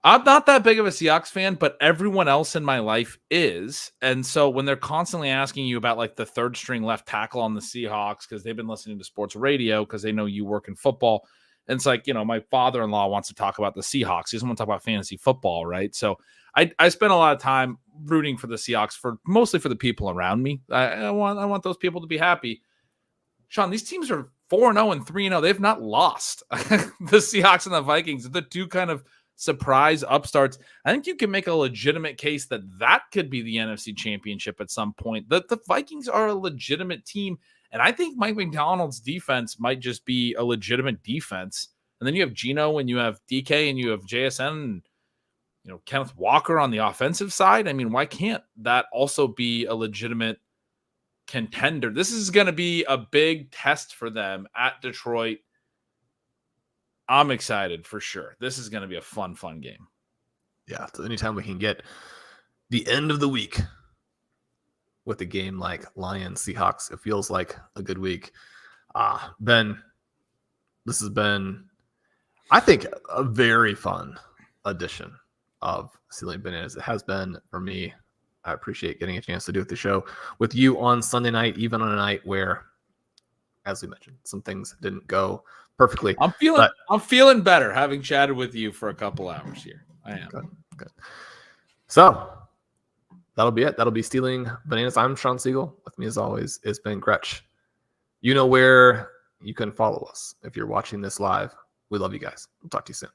I'm not that big of a Seahawks fan, but everyone else in my life is. And so when they're constantly asking you about like the third string left tackle on the Seahawks, because they've been listening to sports radio, because they know you work in football. And it's like, my father-in-law wants to talk about the Seahawks. He doesn't want to talk about fantasy football, right? So I spend a lot of time rooting for the Seahawks, mostly for the people around me. I want those people to be happy. Shawn, these teams are 4-0 and 3-0. They've not lost. The Seahawks and the Vikings are the two kind of surprise upstarts. I think you can make a legitimate case that could be the NFC Championship at some point. The Vikings are a legitimate team, and I think Mike McDonald's defense might just be a legitimate defense. And then you have Geno, and you have DK, and you have JSN. Kenneth Walker on the offensive side. I mean, why can't that also be a legitimate contender? This is going to be a big test for them at Detroit. I'm excited for sure. This is going to be a fun game. Yeah, so anytime we can get the end of the week with a game like Lions, Seahawks, it feels like a good week. Ben, this has been, I think, a very fun edition of Stealing Bananas. It has been for me. I appreciate getting a chance to do the show with you on Sunday night, even on a night where, as we mentioned, some things didn't go perfectly. I'm feeling better having chatted with you for a couple hours here. I am. Good. So that'll be it. That'll be Stealing Bananas. I'm Shawn Siegele. With me, as always, is Ben Gretch. You know where you can follow us if you're watching this live. We love you guys. We'll talk to you soon.